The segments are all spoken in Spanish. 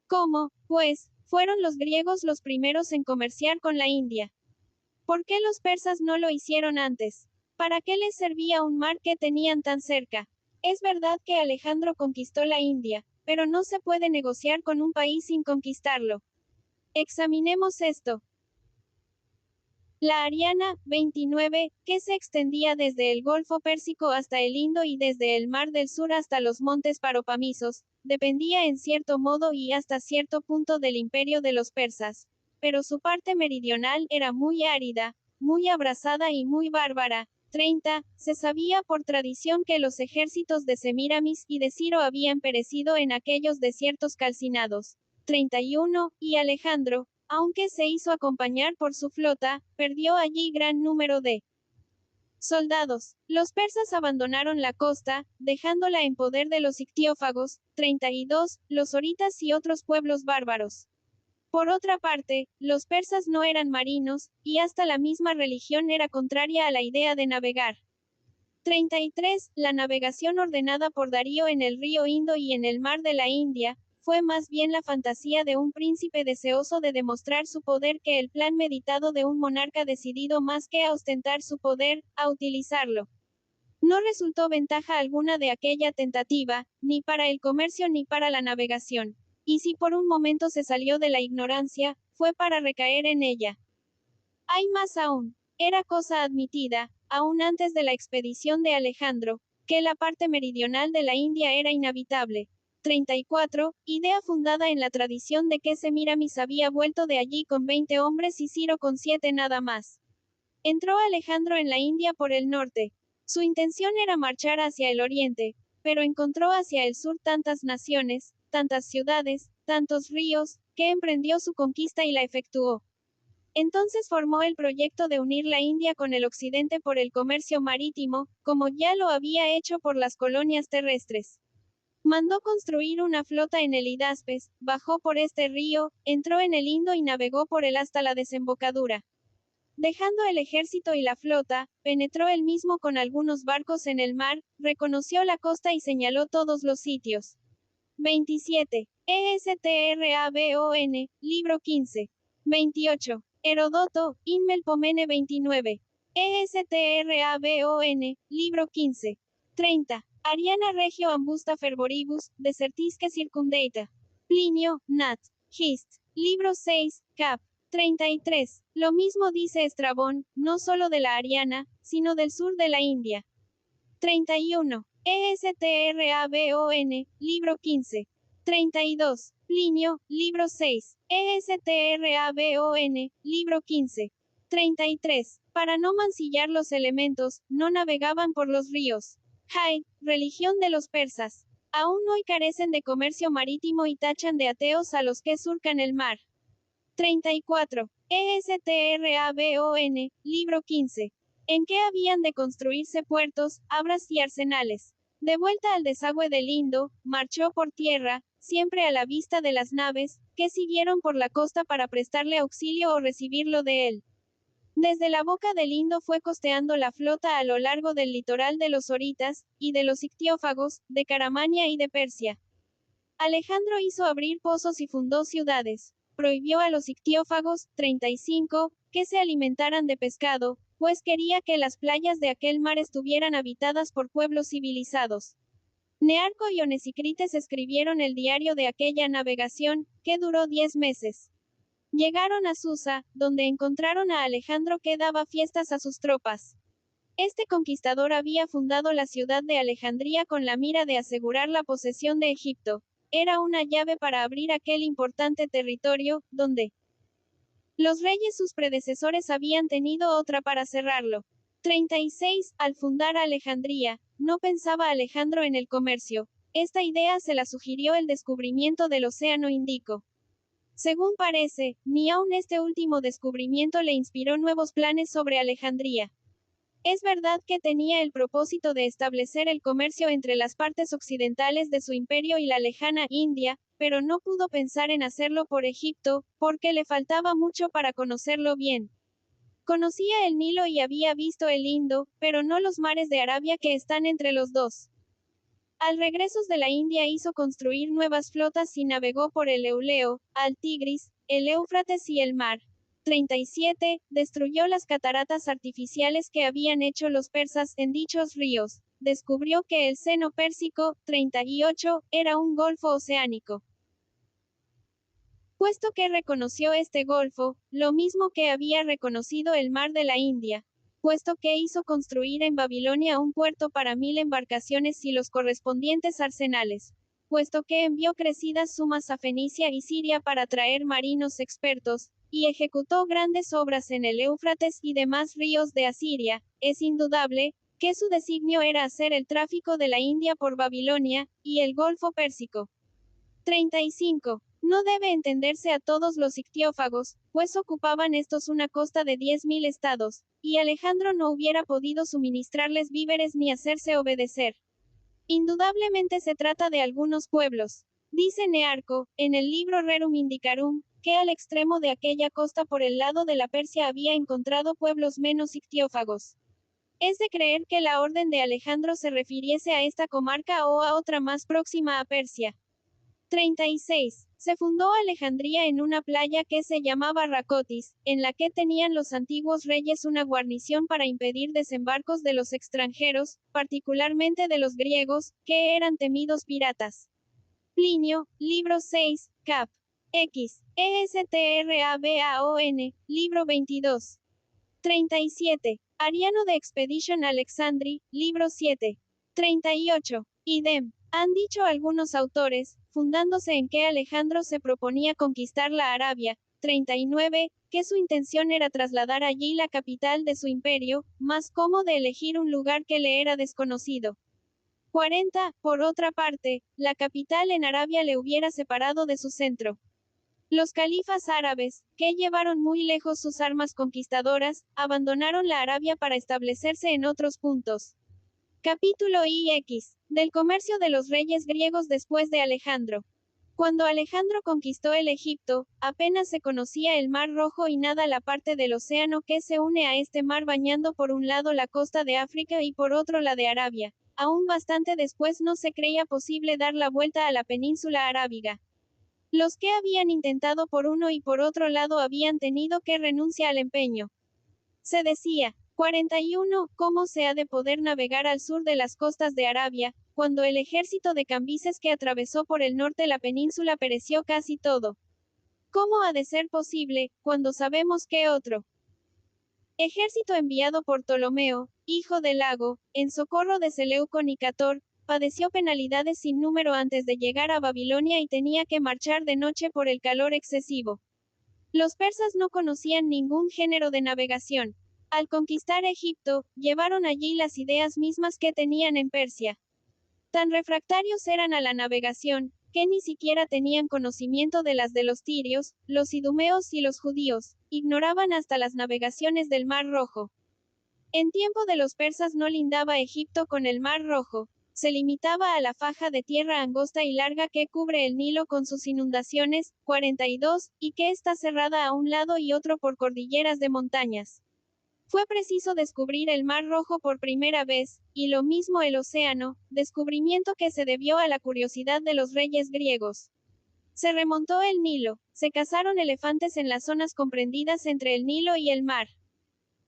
¿Cómo, pues, fueron los griegos los primeros en comerciar con la India? ¿Por qué los persas no lo hicieron antes? ¿Para qué les servía un mar que tenían tan cerca? Es verdad que Alejandro conquistó la India, pero no se puede negociar con un país sin conquistarlo. Examinemos esto. La Ariana, 29, que se extendía desde el Golfo Pérsico hasta el Indo y desde el Mar del Sur hasta los montes Paropamisos, dependía en cierto modo y hasta cierto punto del imperio de los persas. Pero su parte meridional era muy árida, muy abrasada y muy bárbara. 30. Se sabía por tradición que los ejércitos de Semíramis y de Ciro habían perecido en aquellos desiertos calcinados. 31. Y Alejandro, aunque se hizo acompañar por su flota, perdió allí gran número de soldados. Los persas abandonaron la costa, dejándola en poder de los ictiófagos. 32. Los horitas y otros pueblos bárbaros. Por otra parte, los persas no eran marinos, y hasta la misma religión era contraria a la idea de navegar. 33. La navegación ordenada por Darío en el río Indo y en el mar de la India, fue más bien la fantasía de un príncipe deseoso de demostrar su poder que el plan meditado de un monarca decidido más que a ostentar su poder, a utilizarlo. No resultó ventaja alguna de aquella tentativa, ni para el comercio ni para la navegación. Y si por un momento se salió de la ignorancia, fue para recaer en ella. Hay más aún. Era cosa admitida, aún antes de la expedición de Alejandro, que la parte meridional de la India era inhabitable. 34. Idea fundada en la tradición de que Semíramis había vuelto de allí con 20 hombres y Ciro con 7 nada más. Entró Alejandro en la India por el norte. Su intención era marchar hacia el oriente, pero encontró hacia el sur tantas naciones, tantas ciudades, tantos ríos, que emprendió su conquista y la efectuó. Entonces formó el proyecto de unir la India con el occidente por el comercio marítimo, como ya lo había hecho por las colonias terrestres. Mandó construir una flota en el Hidaspes, bajó por este río, entró en el Indo y navegó por él hasta la desembocadura. Dejando el ejército y la flota, penetró él mismo con algunos barcos en el mar, reconoció la costa y señaló todos los sitios. 27. ESTRABON, libro 15. 28. Herodoto, Inmelpomene 29. ESTRABON, libro 15. 30. Ariana Regio Ambusta Fervoribus, Desertisque Circundata. Plinio, Nat. Hist. Libro 6, cap. 33. Lo mismo dice Estrabón, no solo de la Ariana, sino del sur de la India. 31. ESTRABON, libro 15. 32. Plinio, libro 6. ESTRABON, libro 15. 33. Para no mancillar los elementos, no navegaban por los ríos. Jai, religión de los persas. Aún hoy carecen de comercio marítimo y tachan de ateos a los que surcan el mar. 34. ESTRABON, libro 15. En que habían de construirse puertos, abras y arsenales. De vuelta al desagüe del Indo, marchó por tierra, siempre a la vista de las naves, que siguieron por la costa para prestarle auxilio o recibirlo de él. Desde la boca del Indo fue costeando la flota a lo largo del litoral de los horitas, y de los ictiófagos, de Caramania y de Persia. Alejandro hizo abrir pozos y fundó ciudades. Prohibió a los ictiófagos, 35, que se alimentaran de pescado, pues quería que las playas de aquel mar estuvieran habitadas por pueblos civilizados. Nearco y Onesicrites escribieron el diario de aquella navegación, que duró 10 meses. Llegaron a Susa, donde encontraron a Alejandro que daba fiestas a sus tropas. Este conquistador había fundado la ciudad de Alejandría con la mira de asegurar la posesión de Egipto. Era una llave para abrir aquel importante territorio, donde los reyes sus predecesores habían tenido otra para cerrarlo. 36. Al fundar Alejandría, no pensaba Alejandro en el comercio. Esta idea se la sugirió el descubrimiento del Océano Índico. Según parece, ni aun este último descubrimiento le inspiró nuevos planes sobre Alejandría. Es verdad que tenía el propósito de establecer el comercio entre las partes occidentales de su imperio y la lejana India, pero no pudo pensar en hacerlo por Egipto, porque le faltaba mucho para conocerlo bien. Conocía el Nilo y había visto el Indo, pero no los mares de Arabia que están entre los dos. Al regreso de la India hizo construir nuevas flotas y navegó por el Euleo, al Tigris, el Éufrates y el Mar. 37. Destruyó las cataratas artificiales que habían hecho los persas en dichos ríos. Descubrió que el seno pérsico, 38, era un golfo oceánico. Puesto que reconoció este golfo, lo mismo que había reconocido el mar de la India, puesto que hizo construir en Babilonia un puerto para 1000 embarcaciones y los correspondientes arsenales, puesto que envió crecidas sumas a Fenicia y Siria para traer marinos expertos, y ejecutó grandes obras en el Éufrates y demás ríos de Asiria, es indudable, que su designio era hacer el tráfico de la India por Babilonia, y el Golfo Pérsico. 35. No debe entenderse a todos los ictiófagos, pues ocupaban estos una costa de 10.000 estados, y Alejandro no hubiera podido suministrarles víveres ni hacerse obedecer. Indudablemente se trata de algunos pueblos. Dice Nearco, en el libro Rerum Indicarum, que al extremo de aquella costa por el lado de la Persia había encontrado pueblos menos ictiófagos. Es de creer que la orden de Alejandro se refiriese a esta comarca o a otra más próxima a Persia. 36. Se fundó Alejandría en una playa que se llamaba Racotis, en la que tenían los antiguos reyes una guarnición para impedir desembarcos de los extranjeros, particularmente de los griegos, que eran temidos piratas. Plinio, libro 6, cap. X. ESTRABAON, libro 22. 37. Ariano de Expedition Alexandri, libro 7. 38. Idem. Han dicho algunos autores, fundándose en que Alejandro se proponía conquistar la Arabia. 39, que su intención era trasladar allí la capital de su imperio, más como de elegir un lugar que le era desconocido. 40, por otra parte, la capital en Arabia le hubiera separado de su centro. Los califas árabes, que llevaron muy lejos sus armas conquistadoras, abandonaron la Arabia para establecerse en otros puntos. Capítulo IX. Del comercio de los reyes griegos después de Alejandro. Cuando Alejandro conquistó el Egipto, apenas se conocía el Mar Rojo y nada la parte del océano que se une a este mar bañando por un lado la costa de África y por otro la de Arabia. Aún bastante después no se creía posible dar la vuelta a la península arábiga. Los que habían intentado por uno y por otro lado habían tenido que renunciar al empeño. Se decía, 41, ¿cómo se ha de poder navegar al sur de las costas de Arabia, cuando el ejército de Cambises que atravesó por el norte la península pereció casi todo? ¿Cómo ha de ser posible, cuando sabemos que otro ejército enviado por Ptolomeo, hijo de Lago, en socorro de Seleuco Nicator, padeció penalidades sin número antes de llegar a Babilonia y tenía que marchar de noche por el calor excesivo? Los persas no conocían ningún género de navegación. Al conquistar Egipto, llevaron allí las ideas mismas que tenían en Persia. Tan refractarios eran a la navegación, que ni siquiera tenían conocimiento de las de los tirios, los idumeos y los judíos, ignoraban hasta las navegaciones del Mar Rojo. En tiempo de los persas no lindaba Egipto con el Mar Rojo, se limitaba a la faja de tierra angosta y larga que cubre el Nilo con sus inundaciones, 42, y que está cerrada a un lado y otro por cordilleras de montañas. Fue preciso descubrir el Mar Rojo por primera vez, y lo mismo el océano, descubrimiento que se debió a la curiosidad de los reyes griegos. Se remontó el Nilo, se cazaron elefantes en las zonas comprendidas entre el Nilo y el mar.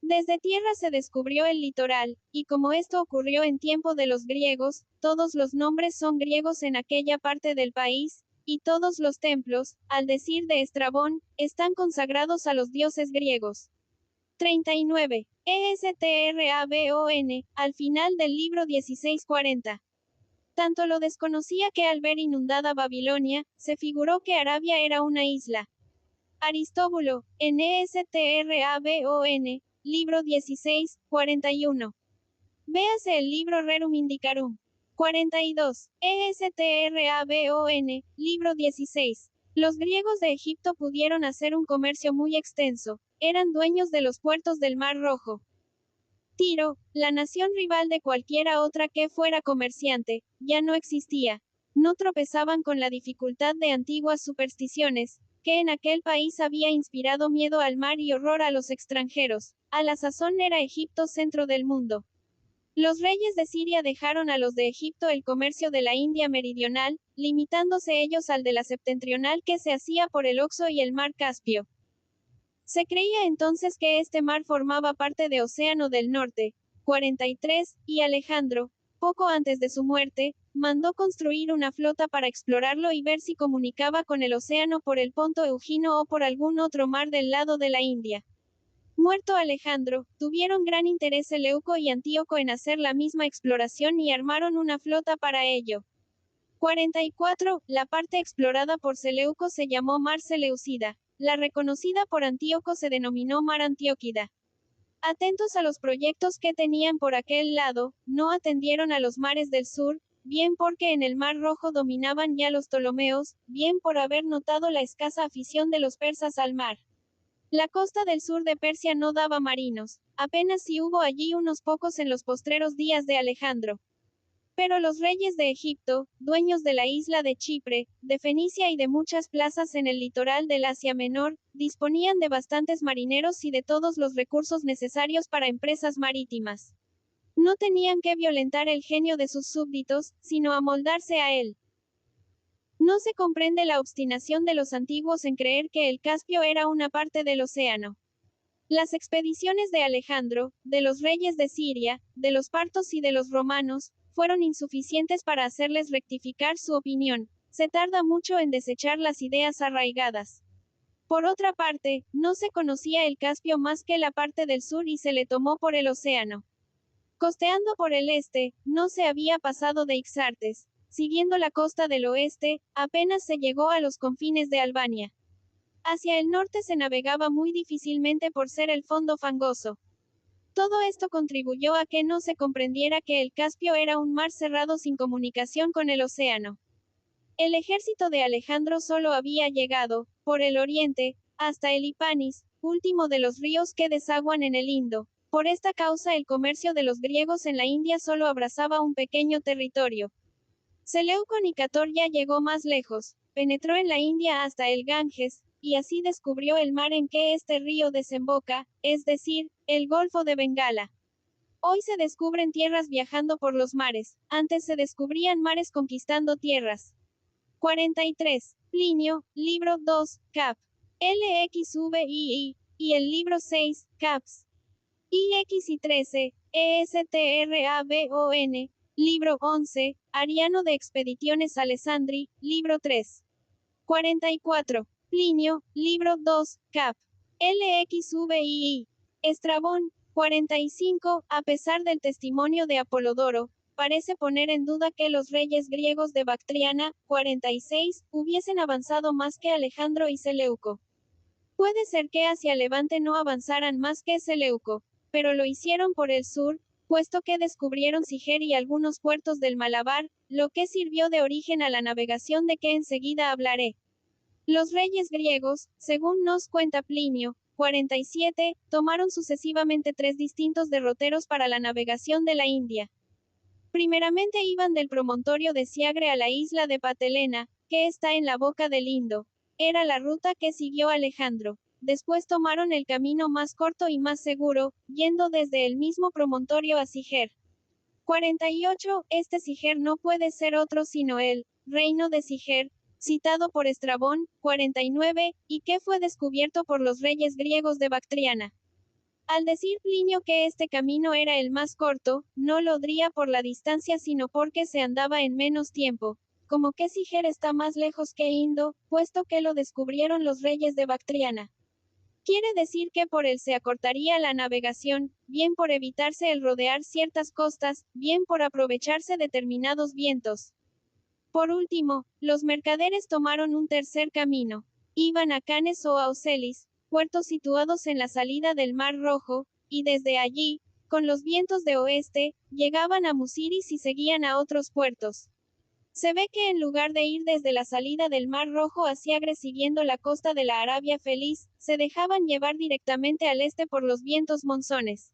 Desde tierra se descubrió el litoral, y como esto ocurrió en tiempo de los griegos, todos los nombres son griegos en aquella parte del país, y todos los templos, al decir de Estrabón, están consagrados a los dioses griegos. 39. ESTRABON, al final del libro 1640. Tanto lo desconocía que al ver inundada Babilonia, se figuró que Arabia era una isla. Aristóbulo, en ESTRABON, libro 16, 41. Véase el libro Rerum Indicarum. 42. ESTRABON, libro 16. Los griegos de Egipto pudieron hacer un comercio muy extenso, eran dueños de los puertos del Mar Rojo. Tiro, la nación rival de cualquiera otra que fuera comerciante, ya no existía. No tropezaban con la dificultad de antiguas supersticiones, que en aquel país había inspirado miedo al mar y horror a los extranjeros. A la sazón era Egipto centro del mundo. Los reyes de Siria dejaron a los de Egipto el comercio de la India meridional, limitándose ellos al de la septentrional que se hacía por el Oxo y el mar Caspio. Se creía entonces que este mar formaba parte de Océano del Norte. 43, y Alejandro, poco antes de su muerte, mandó construir una flota para explorarlo y ver si comunicaba con el océano por el Ponto Eugino o por algún otro mar del lado de la India. Muerto Alejandro, tuvieron gran interés Seleuco y Antíoco en hacer la misma exploración y armaron una flota para ello. 44. La parte explorada por Seleuco se llamó Mar Seleucida. La reconocida por Antíoco se denominó Mar Antioquida. Atentos a los proyectos que tenían por aquel lado, no atendieron a los mares del sur, bien porque en el Mar Rojo dominaban ya los Ptolomeos, bien por haber notado la escasa afición de los persas al mar. La costa del sur de Persia no daba marinos, apenas si hubo allí unos pocos en los postreros días de Alejandro. Pero los reyes de Egipto, dueños de la isla de Chipre, de Fenicia y de muchas plazas en el litoral del Asia Menor, disponían de bastantes marineros y de todos los recursos necesarios para empresas marítimas. No tenían que violentar el genio de sus súbditos, sino amoldarse a él. No se comprende la obstinación de los antiguos en creer que el Caspio era una parte del océano. Las expediciones de Alejandro, de los reyes de Siria, de los partos y de los romanos, fueron insuficientes para hacerles rectificar su opinión. Se tarda mucho en desechar las ideas arraigadas. Por otra parte, no se conocía el Caspio más que la parte del sur y se le tomó por el océano. Costeando por el este, no se había pasado de Ixartes. Siguiendo la costa del oeste, apenas se llegó a los confines de Albania. Hacia el norte se navegaba muy difícilmente por ser el fondo fangoso. Todo esto contribuyó a que no se comprendiera que el Caspio era un mar cerrado sin comunicación con el océano. El ejército de Alejandro solo había llegado, por el oriente, hasta el Ipanis, último de los ríos que desaguan en el Indo. Por esta causa el comercio de los griegos en la India solo abrazaba un pequeño territorio. Seleuco Nicator ya llegó más lejos, penetró en la India hasta el Ganges, y así descubrió el mar en que este río desemboca, es decir, el Golfo de Bengala. Hoy se descubren tierras viajando por los mares, antes se descubrían mares conquistando tierras. 43. Plinio, libro 2, cap. LXVII, y el libro 6, caps. IX y 13, ESTRABON, libro 11, Ariano de Expediciones Alessandri, libro 3. 44. Plinio, libro 2, cap. LXVII. Estrabón, 45, a pesar del testimonio de Apolodoro, parece poner en duda que los reyes griegos de Bactriana, 46, hubiesen avanzado más que Alejandro y Seleuco. Puede ser que hacia Levante no avanzaran más que Seleuco, pero lo hicieron por el sur, puesto que descubrieron Siger y algunos puertos del Malabar, lo que sirvió de origen a la navegación de que enseguida hablaré. Los reyes griegos, según nos cuenta Plinio, 47, tomaron sucesivamente 3 distintos derroteros para la navegación de la India. Primeramente iban del promontorio de Siagre a la isla de Patelena, que está en la boca del Indo. Era la ruta que siguió Alejandro. Después tomaron el camino más corto y más seguro, yendo desde el mismo promontorio a Siger. 48. Este Siger no puede ser otro sino el reino de Siger, citado por Estrabón, 49, y que fue descubierto por los reyes griegos de Bactriana. Al decir Plinio que este camino era el más corto, no lo diría por la distancia sino porque se andaba en menos tiempo, como que Siger está más lejos que Indo, puesto que lo descubrieron los reyes de Bactriana. Quiere decir que por él se acortaría la navegación, bien por evitarse el rodear ciertas costas, bien por aprovecharse determinados vientos. Por último, los mercaderes tomaron un tercer camino. Iban a Canes o a Ocelis, puertos situados en la salida del Mar Rojo, y desde allí, con los vientos de oeste, llegaban a Musiris y seguían a otros puertos. Se ve que en lugar de ir desde la salida del Mar Rojo a Siagre siguiendo la costa de la Arabia Feliz, se dejaban llevar directamente al este por los vientos monzones.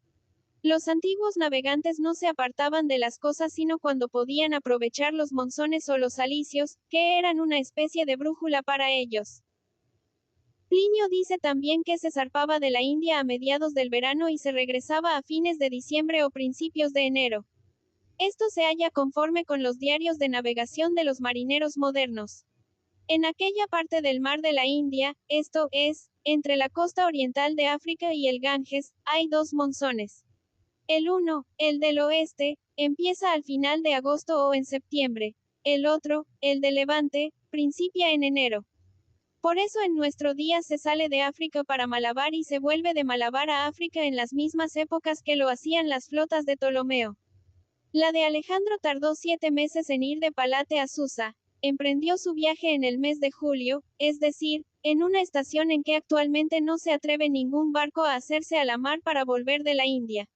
Los antiguos navegantes no se apartaban de las cosas sino cuando podían aprovechar los monzones o los alisios, que eran una especie de brújula para ellos. Plinio dice también que se zarpaba de la India a mediados del verano y se regresaba a fines de diciembre o principios de enero. Esto se halla conforme con los diarios de navegación de los marineros modernos. En aquella parte del mar de la India, esto es, entre la costa oriental de África y el Ganges, hay dos monzones. El uno, el del oeste, empieza al final de agosto o en septiembre. El otro, el de Levante, principia en enero. Por eso en nuestro día se sale de África para Malabar y se vuelve de Malabar a África en las mismas épocas que lo hacían las flotas de Ptolomeo. La de Alejandro tardó 7 meses en ir de Palate a Susa. Emprendió su viaje en el mes de julio, es decir, en una estación en que actualmente no se atreve ningún barco a hacerse a la mar para volver de la India.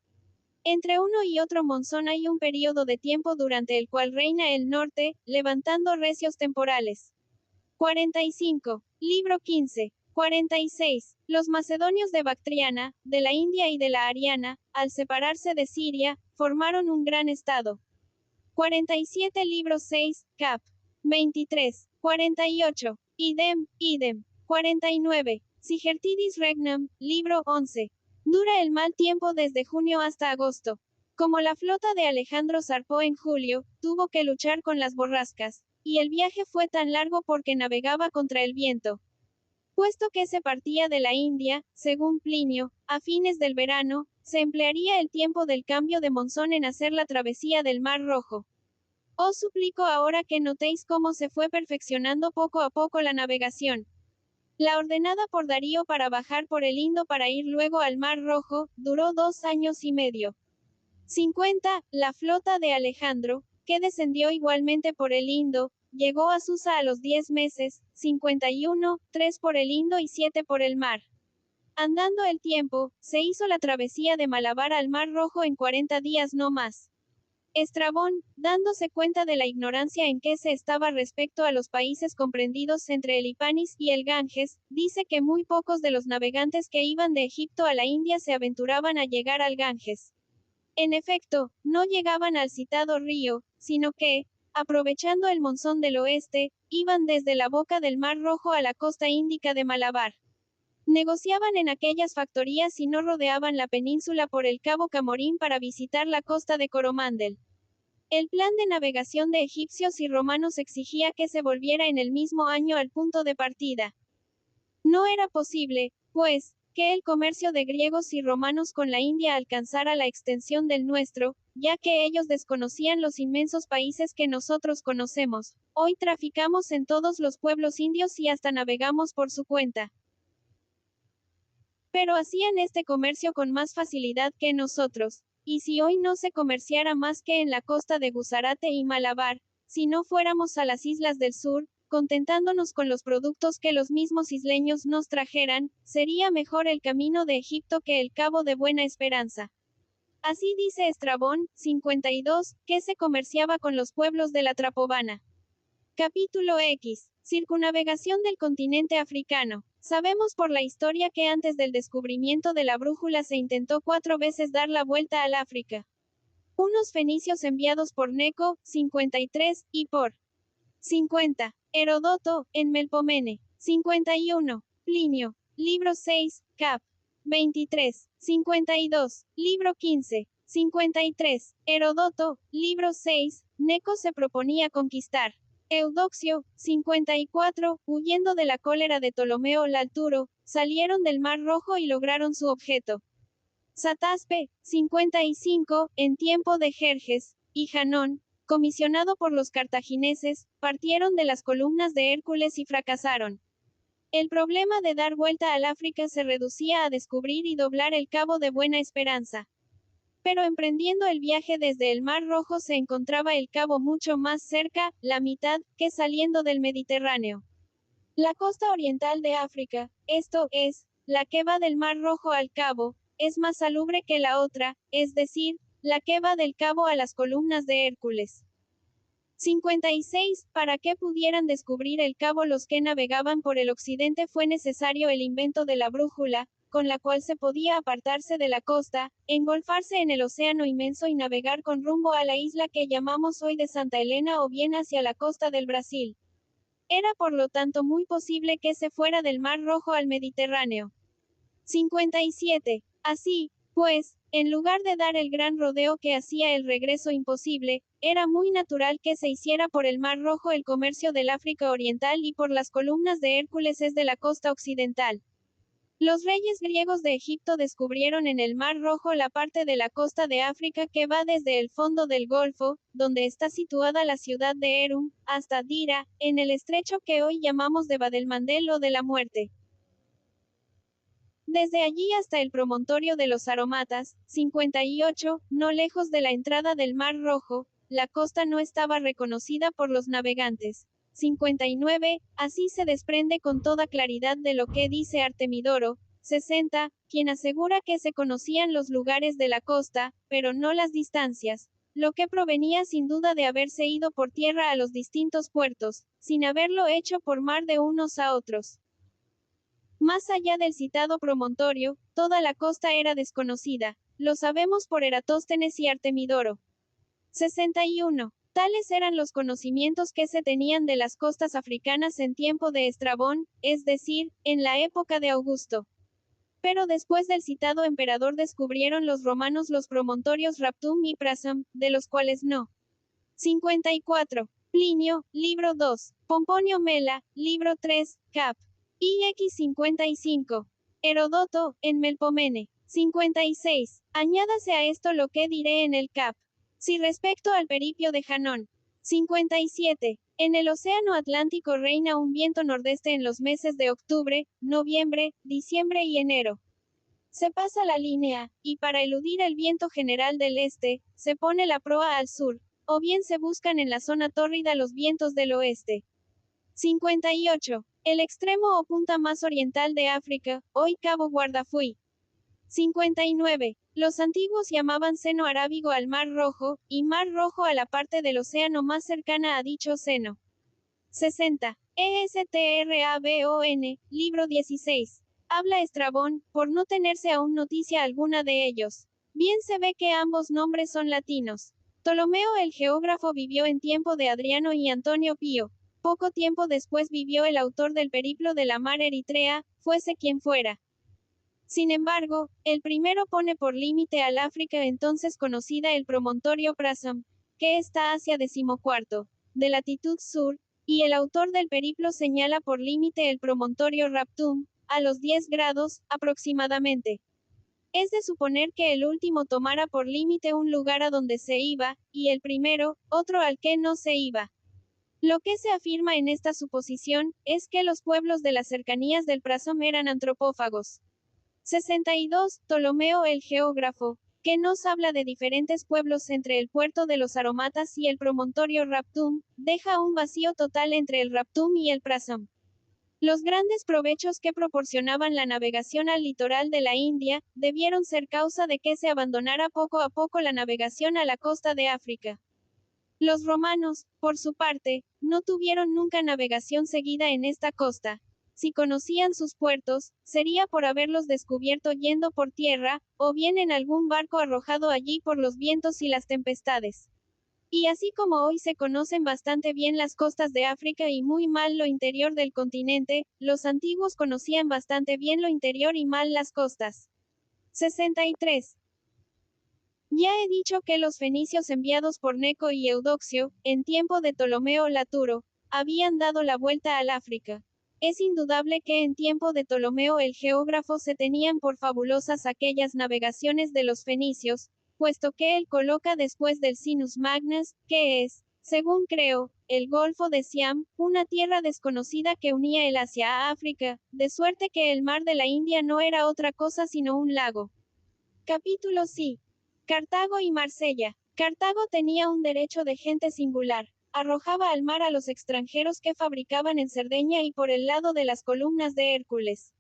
Entre uno y otro monzón hay un periodo de tiempo durante el cual reina el norte, levantando recios temporales. 45. Libro 15. 46. Los macedonios de Bactriana, de la India y de la Ariana, al separarse de Siria, formaron un gran estado. 47. Libro 6. Cap. 23. 48. Idem, idem. 49. Sigertidis Regnum, libro 11. Dura el mal tiempo desde junio hasta agosto. Como la flota de Alejandro zarpó en julio, tuvo que luchar con las borrascas, y el viaje fue tan largo porque navegaba contra el viento. Puesto que se partía de la India, según Plinio, a fines del verano, se emplearía el tiempo del cambio de monzón en hacer la travesía del Mar Rojo. Os suplico ahora que notéis cómo se fue perfeccionando poco a poco la navegación. La ordenada por Darío para bajar por el Indo para ir luego al Mar Rojo, duró 2 años y medio. 50. La flota de Alejandro, que descendió igualmente por el Indo, llegó a Susa a los 10 meses, 51, 3 por el Indo y 7 por el mar. Andando el tiempo, se hizo la travesía de Malabar al Mar Rojo en 40 días no más. Estrabón, dándose cuenta de la ignorancia en que se estaba respecto a los países comprendidos entre el Ipanis y el Ganges, dice que muy pocos de los navegantes que iban de Egipto a la India se aventuraban a llegar al Ganges. En efecto, no llegaban al citado río, sino que, aprovechando el monzón del oeste, iban desde la boca del Mar Rojo a la costa índica de Malabar. Negociaban en aquellas factorías y no rodeaban la península por el Cabo Camorín para visitar la costa de Coromandel. El plan de navegación de egipcios y romanos exigía que se volviera en el mismo año al punto de partida. No era posible, pues, que el comercio de griegos y romanos con la India alcanzara la extensión del nuestro, ya que ellos desconocían los inmensos países que nosotros conocemos. Hoy traficamos en todos los pueblos indios y hasta navegamos por su cuenta. Pero hacían este comercio con más facilidad que nosotros, y si hoy no se comerciara más que en la costa de Gusarate y Malabar, si no fuéramos a las islas del sur, contentándonos con los productos que los mismos isleños nos trajeran, sería mejor el camino de Egipto que el Cabo de Buena Esperanza. Así dice Estrabón, 52, que se comerciaba con los pueblos de la Trapovana. Capítulo X. Circunnavegación del continente africano. Sabemos por la historia que antes del descubrimiento de la brújula se intentó 4 veces dar la vuelta al África. Unos fenicios enviados por Neco, 53, y por 50. Heródoto, en Melpomene. 51. Plinio. Libro 6, cap. 23. 52. Libro 15. 53. Heródoto, libro 6. Neco se proponía conquistar. Eudoxio, 54, huyendo de la cólera de Ptolomeo Lalturo, salieron del Mar Rojo y lograron su objeto. Sataspe, 55, en tiempo de Jerjes, y Janón, comisionado por los cartagineses, partieron de las columnas de Hércules y fracasaron. El problema de dar vuelta al África se reducía a descubrir y doblar el Cabo de Buena Esperanza. Pero emprendiendo el viaje desde el Mar Rojo se encontraba el cabo mucho más cerca, la mitad, que saliendo del Mediterráneo. La costa oriental de África, esto es, la que va del Mar Rojo al cabo, es más salubre que la otra, es decir, la que va del cabo a las columnas de Hércules. 56. Para que pudieran descubrir el cabo los que navegaban por el occidente fue necesario el invento de la brújula, con la cual se podía apartarse de la costa, engolfarse en el océano inmenso y navegar con rumbo a la isla que llamamos hoy de Santa Elena o bien hacia la costa del Brasil. Era por lo tanto muy posible que se fuera del Mar Rojo al Mediterráneo. 57. Así, pues, en lugar de dar el gran rodeo que hacía el regreso imposible, era muy natural que se hiciera por el Mar Rojo el comercio del África Oriental y por las columnas de Hércules de la costa occidental. Los reyes griegos de Egipto descubrieron en el Mar Rojo la parte de la costa de África que va desde el fondo del Golfo, donde está situada la ciudad de Erum, hasta Dira, en el estrecho que hoy llamamos de Bab el-Mandeb o de la Muerte. Desde allí hasta el promontorio de los Aromatas, 58, no lejos de la entrada del Mar Rojo, la costa no estaba reconocida por los navegantes. 59, así se desprende con toda claridad de lo que dice Artemidoro. 60, quien asegura que se conocían los lugares de la costa, pero no las distancias, lo que provenía sin duda de haberse ido por tierra a los distintos puertos, sin haberlo hecho por mar de unos a otros. Más allá del citado promontorio, toda la costa era desconocida, lo sabemos por Eratóstenes y Artemidoro. 61. Tales eran los conocimientos que se tenían de las costas africanas en tiempo de Estrabón, es decir, en la época de Augusto. Pero después del citado emperador descubrieron los romanos los promontorios Raptum y Prasam, de los cuales no. 54. Plinio, libro 2. Pomponio Mela, libro 3, cap. IX 55. Herodoto, en Melpomene. 56. Añádase a esto lo que diré en el cap. Si respecto al peripio de Janón. 57. En el océano Atlántico reina un viento nordeste en los meses de octubre, noviembre, diciembre y enero. Se pasa la línea, y para eludir el viento general del este, se pone la proa al sur, o bien se buscan en la zona tórrida los vientos del oeste. 58. El extremo o punta más oriental de África, hoy Cabo Guardafui. 59. Los antiguos llamaban seno arábigo al Mar Rojo, y Mar Rojo a la parte del océano más cercana a dicho seno. 60. ESTRABON, libro 16. Habla Estrabón, por no tenerse aún noticia alguna de ellos. Bien se ve que ambos nombres son latinos. Ptolomeo el geógrafo vivió en tiempo de Adriano y Antonio Pío. Poco tiempo después vivió el autor del periplo de la mar Eritrea, fuese quien fuera. Sin embargo, el primero pone por límite al África entonces conocida el promontorio Prasam, que está hacia 14 de latitud sur, y el autor del periplo señala por límite el promontorio Raptum, a los 10 grados, aproximadamente. Es de suponer que el último tomara por límite un lugar a donde se iba, y el primero, otro al que no se iba. Lo que se afirma en esta suposición, es que los pueblos de las cercanías del Prasam eran antropófagos. 62. Ptolomeo el geógrafo, que nos habla de diferentes pueblos entre el puerto de los Aromatas y el promontorio Raptum, deja un vacío total entre el Raptum y el Prasam. Los grandes provechos que proporcionaban la navegación al litoral de la India, debieron ser causa de que se abandonara poco a poco la navegación a la costa de África. Los romanos, por su parte, no tuvieron nunca navegación seguida en esta costa. Si conocían sus puertos, sería por haberlos descubierto yendo por tierra, o bien en algún barco arrojado allí por los vientos y las tempestades. Y así como hoy se conocen bastante bien las costas de África y muy mal lo interior del continente, los antiguos conocían bastante bien lo interior y mal las costas. 63. Ya he dicho que los fenicios enviados por Neco y Eudoxio, en tiempo de Ptolomeo Laturo, habían dado la vuelta al África. Es indudable que en tiempo de Ptolomeo el geógrafo se tenían por fabulosas aquellas navegaciones de los fenicios, puesto que él coloca después del Sinus Magnus, que es, según creo, el Golfo de Siam, una tierra desconocida que unía el Asia a África, de suerte que el mar de la India no era otra cosa sino un lago. Capítulo C. Cartago y Marsella. Cartago tenía un derecho de gente singular. Arrojaba al mar a los extranjeros que fabricaban en Cerdeña y por el lado de las columnas de Hércules.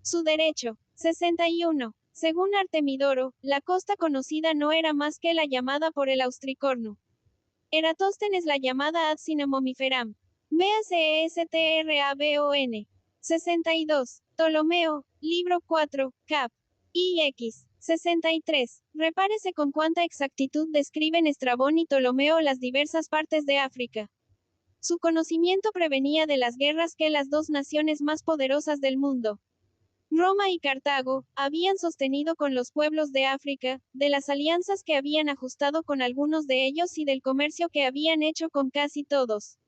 Su derecho. 61. Según Artemidoro, la costa conocida no era más que la llamada por el Austricornu. Eratóstenes la llamada Ad Cinemomiferam. Véase Estrabon. 62. Ptolomeo, libro 4, cap. IX. 63. Repárese con cuánta exactitud describen Estrabón y Ptolomeo las diversas partes de África. Su conocimiento prevenía de las guerras que las dos naciones más poderosas del mundo, Roma y Cartago, habían sostenido con los pueblos de África, de las alianzas que habían ajustado con algunos de ellos y del comercio que habían hecho con casi todos.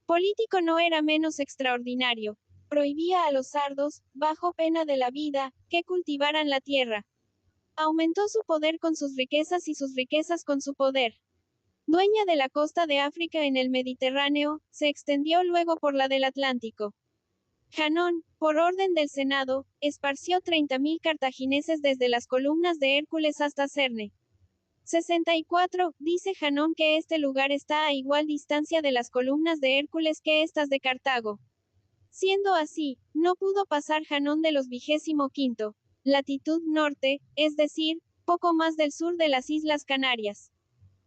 Político no era menos extraordinario. Prohibía a los sardos, bajo pena de la vida, que cultivaran la tierra. Aumentó su poder con sus riquezas y sus riquezas con su poder. Dueña de la costa de África en el Mediterráneo, se extendió luego por la del Atlántico. Hanón, por orden del Senado, esparció 30.000 cartagineses desde las columnas de Hércules hasta Cerne. 64. Dice Hanón que este lugar está a igual distancia de las columnas de Hércules que estas de Cartago. Siendo así, no pudo pasar Hanón de los 25º, latitud norte, es decir, poco más del sur de las Islas Canarias.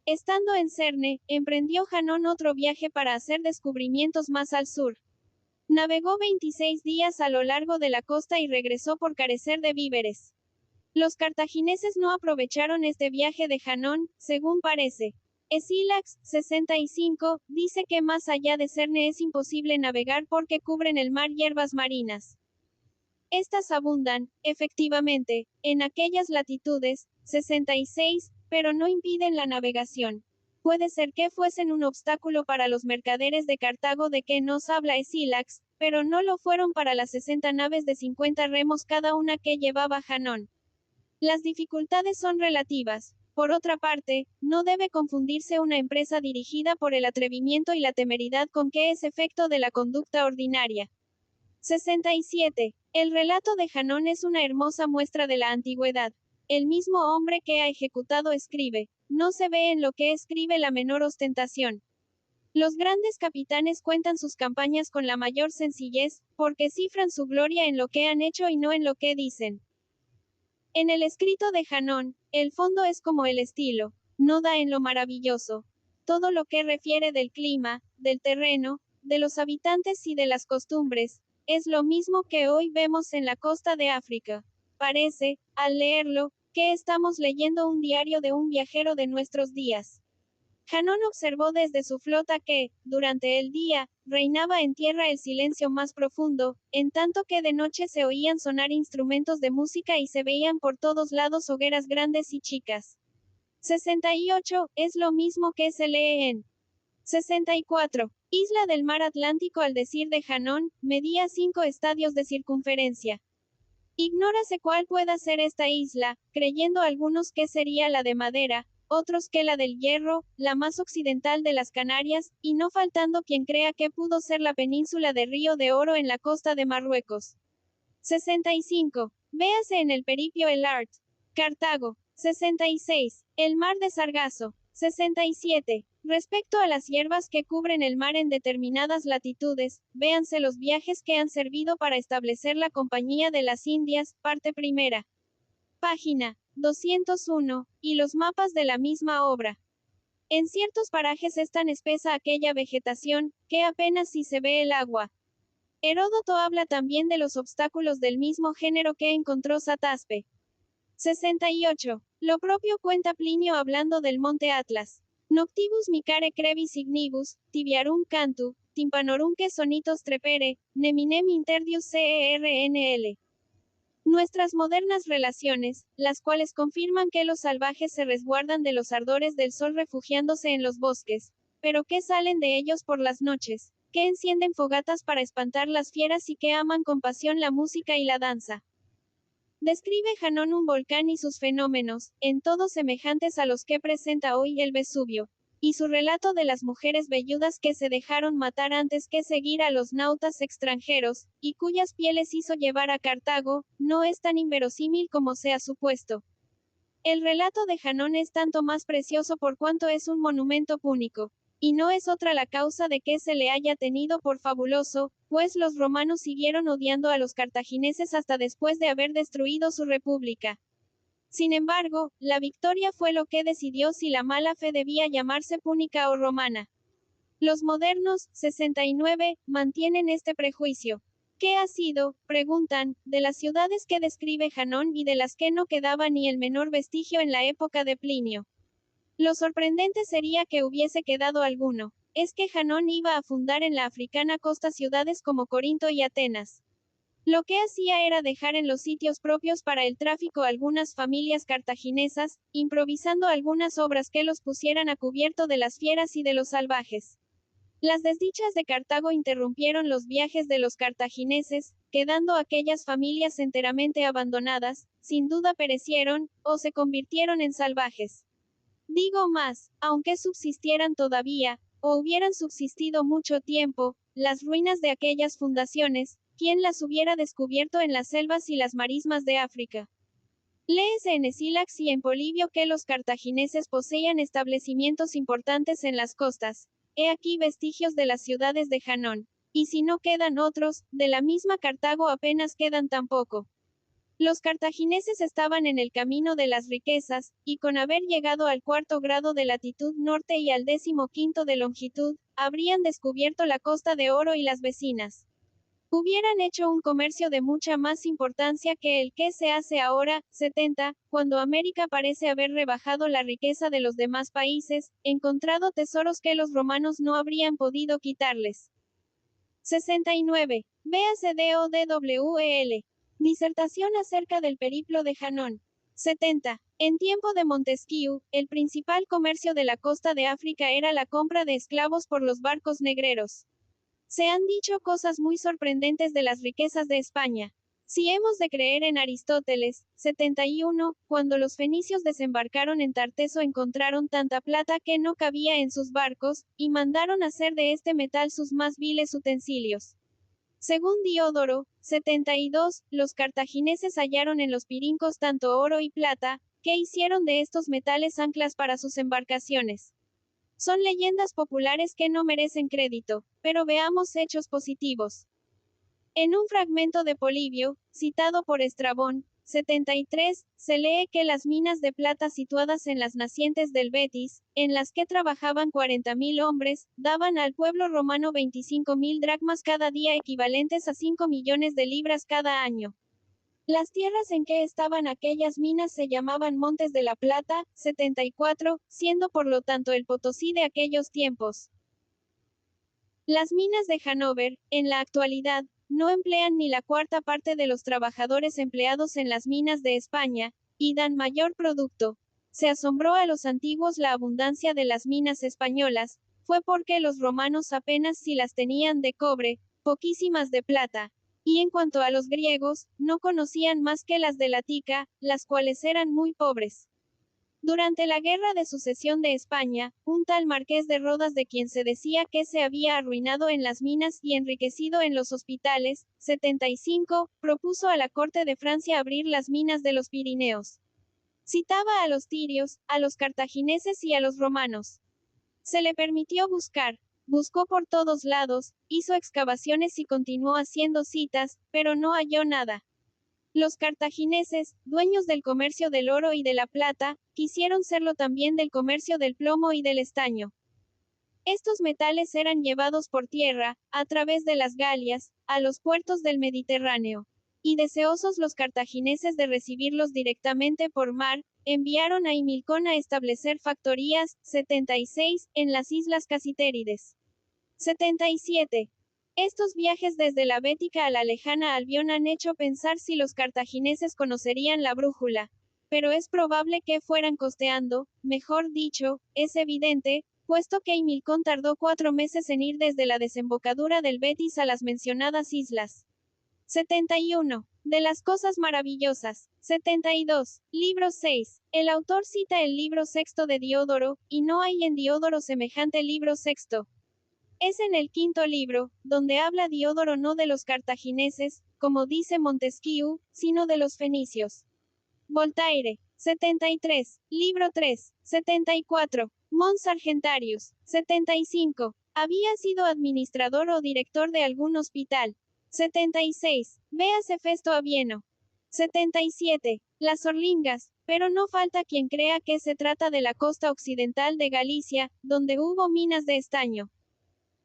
Estando en Cerne, emprendió Hanón otro viaje para hacer descubrimientos más al sur. Navegó 26 días a lo largo de la costa y regresó por carecer de víveres. Los cartagineses no aprovecharon este viaje de Hanón, según parece. Escílax, 65, dice que más allá de Cerne es imposible navegar porque cubren el mar hierbas marinas. Estas abundan, efectivamente, en aquellas latitudes, 66, pero no impiden la navegación. Puede ser que fuesen un obstáculo para los mercaderes de Cartago de que nos habla Escílax, pero no lo fueron para las 60 naves de 50 remos cada una que llevaba Hanón. Las dificultades son relativas. Por otra parte, no debe confundirse una empresa dirigida por el atrevimiento y la temeridad con que es efecto de la conducta ordinaria. 67. El relato de Hanón es una hermosa muestra de la antigüedad. El mismo hombre que ha ejecutado escribe, no se ve en lo que escribe la menor ostentación. Los grandes capitanes cuentan sus campañas con la mayor sencillez, porque cifran su gloria en lo que han hecho y no en lo que dicen. En el escrito de Hanón, el fondo es como el estilo, no da en lo maravilloso. Todo lo que refiere del clima, del terreno, de los habitantes y de las costumbres, es lo mismo que hoy vemos en la costa de África. Parece, al leerlo, que estamos leyendo un diario de un viajero de nuestros días. Hanón observó desde su flota que, durante el día, reinaba en tierra el silencio más profundo, en tanto que de noche se oían sonar instrumentos de música y se veían por todos lados hogueras grandes y chicas. 68. Es lo mismo que se lee en 64. Isla del mar Atlántico. Al decir de Hanón, medía 5 estadios de circunferencia. Ignórase cuál pueda ser esta isla, creyendo algunos que sería la de madera, otros que la del Hierro, la más occidental de las Canarias, y no faltando quien crea que pudo ser la península de Río de Oro en la costa de Marruecos. 65. Véase en el Peripio el Art. Cartago. 66. El mar de Sargazo. 67. Respecto a las hierbas que cubren el mar en determinadas latitudes, véanse los viajes que han servido para establecer la Compañía de las Indias, parte primera. Página 201, y los mapas de la misma obra. En ciertos parajes es tan espesa aquella vegetación, que apenas si se ve el agua. Heródoto habla también de los obstáculos del mismo género que encontró Sataspe. 68. Lo propio cuenta Plinio hablando del monte Atlas. Noctibus micare crevis ignibus, tibiarum cantu, timpanорumque sonitos trepere, neminem interdius CERNL. Nuestras modernas relaciones, las cuales confirman que los salvajes se resguardan de los ardores del sol refugiándose en los bosques, pero que salen de ellos por las noches, que encienden fogatas para espantar las fieras y que aman con pasión la música y la danza. Describe Hanón un volcán y sus fenómenos, en todo semejantes a los que presenta hoy el Vesubio, y su relato de las mujeres velludas que se dejaron matar antes que seguir a los nautas extranjeros, y cuyas pieles hizo llevar a Cartago, no es tan inverosímil como se ha supuesto. El relato de Hanón es tanto más precioso por cuanto es un monumento púnico, y no es otra la causa de que se le haya tenido por fabuloso, pues los romanos siguieron odiando a los cartagineses hasta después de haber destruido su república. Sin embargo, la victoria fue lo que decidió si la mala fe debía llamarse púnica o romana. Los modernos, 69, mantienen este prejuicio. ¿Qué ha sido, preguntan, de las ciudades que describe Hanón y de las que no quedaba ni el menor vestigio en la época de Plinio? Lo sorprendente sería que hubiese quedado alguno. es que Janón iba a fundar en la africana costa ciudades como Corinto y Atenas. Lo que hacía era dejar en los sitios propios para el tráfico algunas familias cartaginesas, improvisando algunas obras que los pusieran a cubierto de las fieras y de los salvajes. Las desdichas de Cartago interrumpieron los viajes de los cartagineses, quedando aquellas familias enteramente abandonadas, sin duda perecieron, o se convirtieron en salvajes. Digo más, aunque subsistieran todavía, o hubieran subsistido mucho tiempo, las ruinas de aquellas fundaciones, ¿quién las hubiera descubierto en las selvas y las marismas de África? Léese en Escílax y en Polibio que los cartagineses poseían establecimientos importantes en las costas. He aquí vestigios de las ciudades de Janón. Y si no quedan otros, de la misma Cartago apenas quedan tampoco. Los cartagineses estaban en el camino de las riquezas, y con haber llegado al 4° de latitud norte y al 15° de longitud, habrían descubierto la costa de Oro y las vecinas. Hubieran hecho un comercio de mucha más importancia que el que se hace ahora, 70, cuando América parece haber rebajado la riqueza de los demás países, encontrado tesoros que los romanos no habrían podido quitarles. 69. Véase DODWEL. Disertación acerca del periplo de Janón. 70. En tiempo de Montesquieu, el principal comercio de la costa de África era la compra de esclavos por los barcos negreros. Se han dicho cosas muy sorprendentes de las riquezas de España. Si hemos de creer en Aristóteles, 71, cuando los fenicios desembarcaron en Tarteso encontraron tanta plata que no cabía en sus barcos, y mandaron hacer de este metal sus más viles utensilios. Según Diodoro, 72, los cartagineses hallaron en los pirincos tanto oro y plata, que hicieron de estos metales anclas para sus embarcaciones. Son leyendas populares que no merecen crédito, pero veamos hechos positivos. En un fragmento de Polibio, citado por Estrabón, 73, se lee que las minas de plata situadas en las nacientes del Betis, en las que trabajaban 40.000 hombres, daban al pueblo romano 25.000 dracmas cada día equivalentes a 5 millones de libras cada año. Las tierras en que estaban aquellas minas se llamaban Montes de la Plata, 74, siendo por lo tanto el Potosí de aquellos tiempos. Las minas de Hannover, en la actualidad, no emplean ni la cuarta parte de los trabajadores empleados en las minas de España, y dan mayor producto. Se asombró a los antiguos la abundancia de las minas españolas, fue porque los romanos apenas si las tenían de cobre, poquísimas de plata. Y en cuanto a los griegos, no conocían más que las de la Tica, las cuales eran muy pobres. Durante la Guerra de Sucesión de España, un tal Marqués de Rodas de quien se decía que se había arruinado en las minas y enriquecido en los hospitales, 75, propuso a la corte de Francia abrir las minas de los Pirineos. Citaba a los tirios, a los cartagineses y a los romanos. Se le permitió buscar. Buscó por todos lados, hizo excavaciones y continuó haciendo citas, pero no halló nada. Los cartagineses, dueños del comercio del oro y de la plata, quisieron serlo también del comercio del plomo y del estaño. Estos metales eran llevados por tierra, a través de las Galias, a los puertos del Mediterráneo. Y deseosos los cartagineses de recibirlos directamente por mar, enviaron a Himilcón a establecer factorías, 76, en las islas Casitérides. 77. Estos viajes desde la Bética a la lejana Albión han hecho pensar si los cartagineses conocerían la brújula. Pero es probable que fueran costeando, mejor dicho, es evidente, puesto que Himilcón tardó 4 meses en ir desde la desembocadura del Betis a las mencionadas islas. 71. De las cosas maravillosas. 72. Libro 6. El autor cita el libro sexto de Diodoro, y no hay en Diodoro semejante libro sexto. Es en el 5.º libro, donde habla Diodoro no de los cartagineses, como dice Montesquieu, sino de los fenicios. Voltaire. 73. Libro 3. 74. Mons Argentarius. 75. Había sido administrador o director de algún hospital. 76. Véase Festo Avieno. 77. Las Orlingas, pero no falta quien crea que se trata de la costa occidental de Galicia, donde hubo minas de estaño.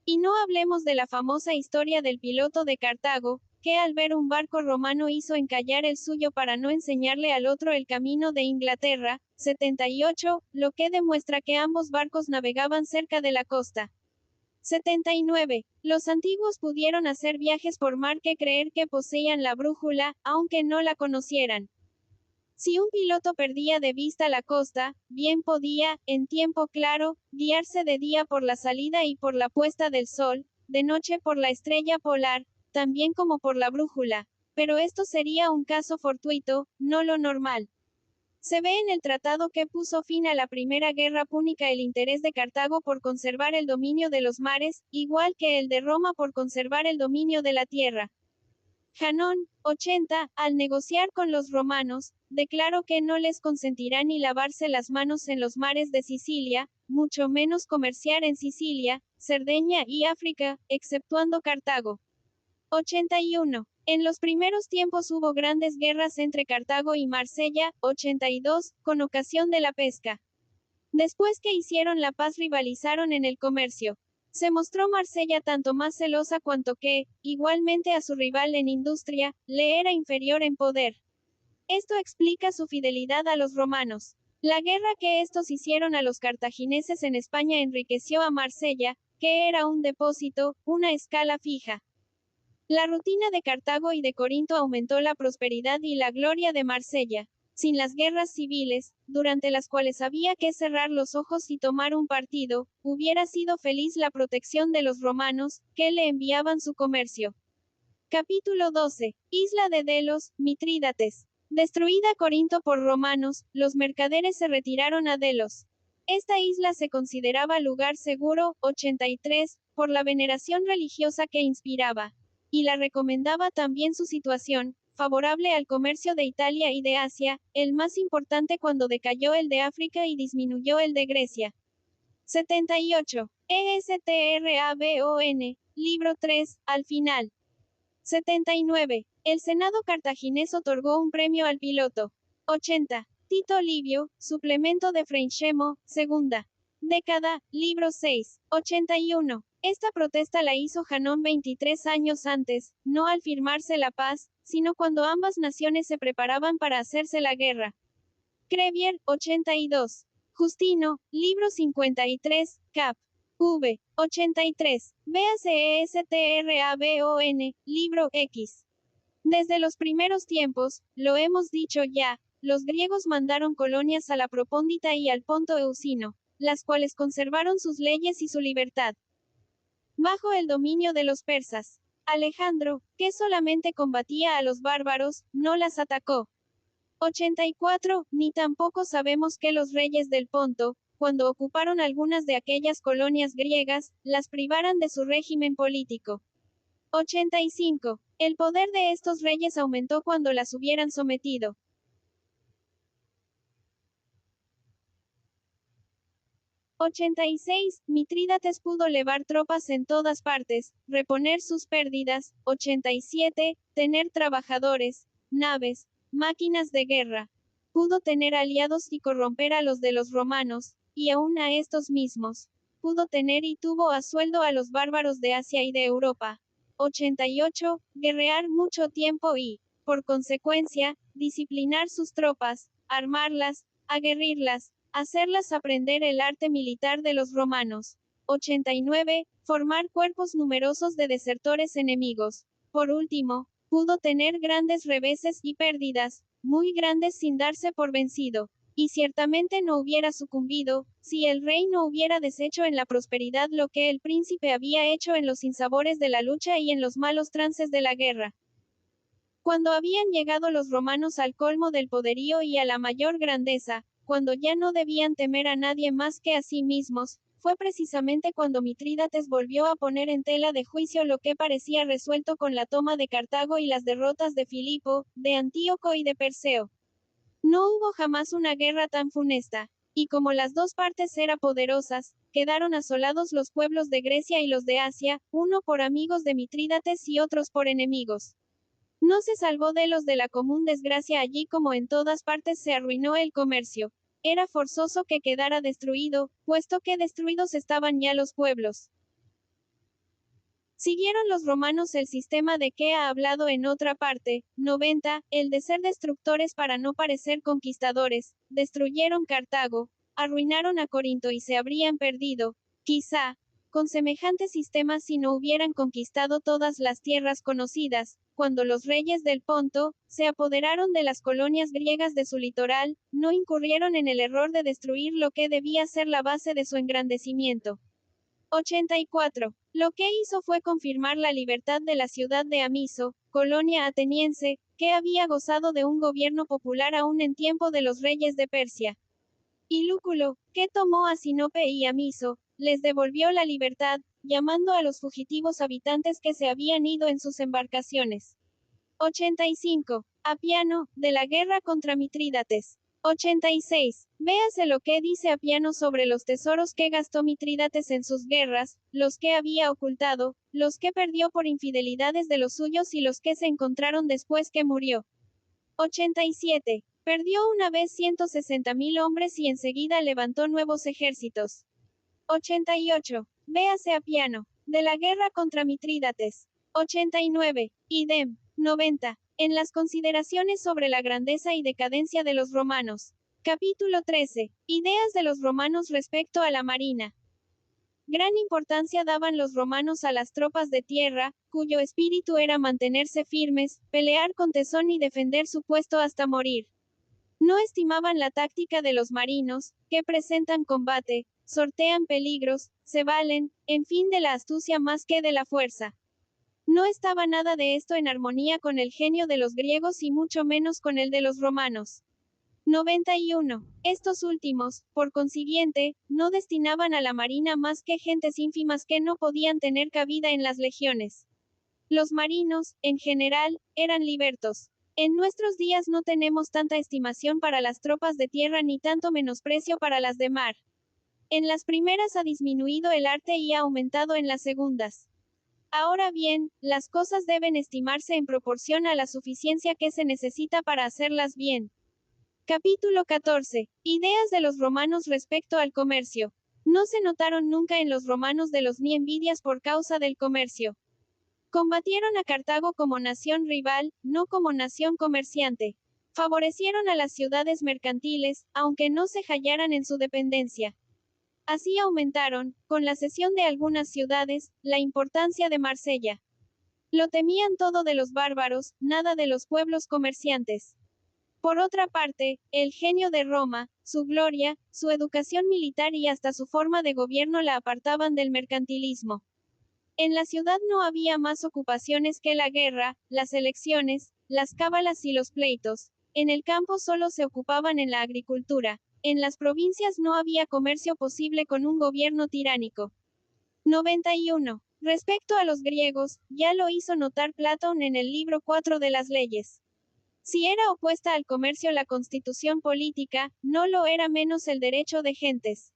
Y no hablemos de la famosa historia del piloto de Cartago, que al ver un barco romano hizo encallar el suyo para no enseñarle al otro el camino de Inglaterra, 78, lo que demuestra que ambos barcos navegaban cerca de la costa. 79. Los antiguos pudieron hacer viajes por mar que creer que poseían la brújula, aunque no la conocieran. Si un piloto perdía de vista la costa, bien podía, en tiempo claro, guiarse de día por la salida y por la puesta del sol, de noche por la estrella polar, también como por la brújula. Pero esto sería un caso fortuito, no lo normal. Se ve en el tratado que puso fin a la Primera Guerra Púnica el interés de Cartago por conservar el dominio de los mares, igual que el de Roma por conservar el dominio de la tierra. Janón, 80, al negociar con los romanos, declaró que no les consentirá ni lavarse las manos en los mares de Sicilia, mucho menos comerciar en Sicilia, Cerdeña y África, exceptuando Cartago. 81. En los primeros tiempos hubo grandes guerras entre Cartago y Marsella, 82, con ocasión de la pesca. Después que hicieron la paz rivalizaron en el comercio. Se mostró Marsella tanto más celosa cuanto que, igualmente a su rival en industria, le era inferior en poder. Esto explica su fidelidad a los romanos. La guerra que estos hicieron a los cartagineses en España enriqueció a Marsella, que era un depósito, una escala fija. La rutina de Cartago y de Corinto aumentó la prosperidad y la gloria de Marsella. Sin las guerras civiles, durante las cuales había que cerrar los ojos y tomar un partido, hubiera sido feliz la protección de los romanos, que le enviaban su comercio. Capítulo 12. Isla de Delos, Mitrídates. Destruida Corinto por romanos, los mercaderes se retiraron a Delos. Esta isla se consideraba lugar seguro, 83, por la veneración religiosa que inspiraba. Y la recomendaba también su situación, favorable al comercio de Italia y de Asia, el más importante cuando decayó el de África y disminuyó el de Grecia. 78. ESTRABON, libro 3, al final. 79. El Senado cartaginés otorgó un premio al piloto. 80. Tito Livio, suplemento de Freixemo, segunda década, libro 6. 81. Esta protesta la hizo Janón 23 años antes, no al firmarse la paz, sino cuando ambas naciones se preparaban para hacerse la guerra. Crevier, 82. Justino, libro 53, cap. V. 83. Véase ESTRABON, libro X. Desde los primeros tiempos, lo hemos dicho ya, los griegos mandaron colonias a la Propóndita y al Ponto Euxino, las cuales conservaron sus leyes y su libertad. Bajo el dominio de los persas, Alejandro, que solamente combatía a los bárbaros, no las atacó. 84, ni tampoco sabemos que los reyes del Ponto, cuando ocuparon algunas de aquellas colonias griegas, las privaran de su régimen político. 85. El poder de estos reyes aumentó cuando las hubieran sometido. 86. Mitrídates pudo levar tropas en todas partes, reponer sus pérdidas. 87. Tener trabajadores, naves, máquinas de guerra. Pudo tener aliados y corromper a los de los romanos, y aún a estos mismos. Pudo tener y tuvo a sueldo a los bárbaros de Asia y de Europa. 88. Guerrear mucho tiempo y, por consecuencia, disciplinar sus tropas, armarlas, aguerrirlas, hacerlas aprender el arte militar de los romanos. 89. Formar cuerpos numerosos de desertores enemigos. Por último, pudo tener grandes reveses y pérdidas, muy grandes sin darse por vencido. Y ciertamente no hubiera sucumbido, si el rey no hubiera deshecho en la prosperidad lo que el príncipe había hecho en los sinsabores de la lucha y en los malos trances de la guerra. Cuando habían llegado los romanos al colmo del poderío y a la mayor grandeza, cuando ya no debían temer a nadie más que a sí mismos, fue precisamente cuando Mitrídates volvió a poner en tela de juicio lo que parecía resuelto con la toma de Cartago y las derrotas de Filipo, de Antíoco y de Perseo. No hubo jamás una guerra tan funesta, y como las dos partes eran poderosas, quedaron asolados los pueblos de Grecia y los de Asia, uno por amigos de Mitrídates y otros por enemigos. No se salvó de los de la común desgracia allí como en todas partes se arruinó el comercio. Era forzoso que quedara destruido, puesto que destruidos estaban ya los pueblos. Siguieron los romanos el sistema de que ha hablado en otra parte. 90. El de ser destructores para no parecer conquistadores. Destruyeron Cartago, arruinaron a Corinto y se habrían perdido, quizá, con semejante sistema si no hubieran conquistado todas las tierras conocidas, cuando los reyes del Ponto se apoderaron de las colonias griegas de su litoral, no incurrieron en el error de destruir lo que debía ser la base de su engrandecimiento. 84. Lo que hizo fue confirmar la libertad de la ciudad de Amiso, colonia ateniense, que había gozado de un gobierno popular aún en tiempo de los reyes de Persia. Y Lúculo, que tomó a Sinope y Amiso, les devolvió la libertad, llamando a los fugitivos habitantes que se habían ido en sus embarcaciones. 85. Apiano, de la guerra contra Mitrídates. 86. Véase lo que dice Apiano sobre los tesoros que gastó Mitrídates en sus guerras, los que había ocultado, los que perdió por infidelidades de los suyos y los que se encontraron después que murió. 87. Perdió una vez 160.000 hombres y enseguida levantó nuevos ejércitos. 88. Véase Apiano, de la guerra contra Mitrídates. 89. Idem. 90. En las consideraciones sobre la grandeza y decadencia de los romanos. Capítulo 13. Ideas de los romanos respecto a la marina. Gran importancia daban los romanos a las tropas de tierra, cuyo espíritu era mantenerse firmes, pelear con tesón y defender su puesto hasta morir. No estimaban la táctica de los marinos, que presentan combate, sortean peligros, se valen, en fin, de la astucia más que de la fuerza. No estaba nada de esto en armonía con el genio de los griegos y mucho menos con el de los romanos. 91. Estos últimos, por consiguiente, no destinaban a la marina más que gentes ínfimas que no podían tener cabida en las legiones. Los marinos, en general, eran libertos. En nuestros días no tenemos tanta estimación para las tropas de tierra ni tanto menosprecio para las de mar. En las primeras ha disminuido el arte y ha aumentado en las segundas. Ahora bien, las cosas deben estimarse en proporción a la suficiencia que se necesita para hacerlas bien. Capítulo 14. Ideas de los romanos respecto al comercio. No se notaron nunca en los romanos de los ni envidias por causa del comercio. Combatieron a Cartago como nación rival, no como nación comerciante. Favorecieron a las ciudades mercantiles, aunque no se hallaran en su dependencia. Así aumentaron, con la cesión de algunas ciudades, la importancia de Marsella. Lo temían todo de los bárbaros, nada de los pueblos comerciantes. Por otra parte, el genio de Roma, su gloria, su educación militar y hasta su forma de gobierno la apartaban del mercantilismo. En la ciudad no había más ocupaciones que la guerra, las elecciones, las cábalas y los pleitos. En el campo solo se ocupaban en la agricultura. En las provincias no había comercio posible con un gobierno tiránico. 91. Respecto a los griegos, ya lo hizo notar Platón en el libro 4 de las leyes. Si era opuesta al comercio la constitución política, no lo era menos el derecho de gentes.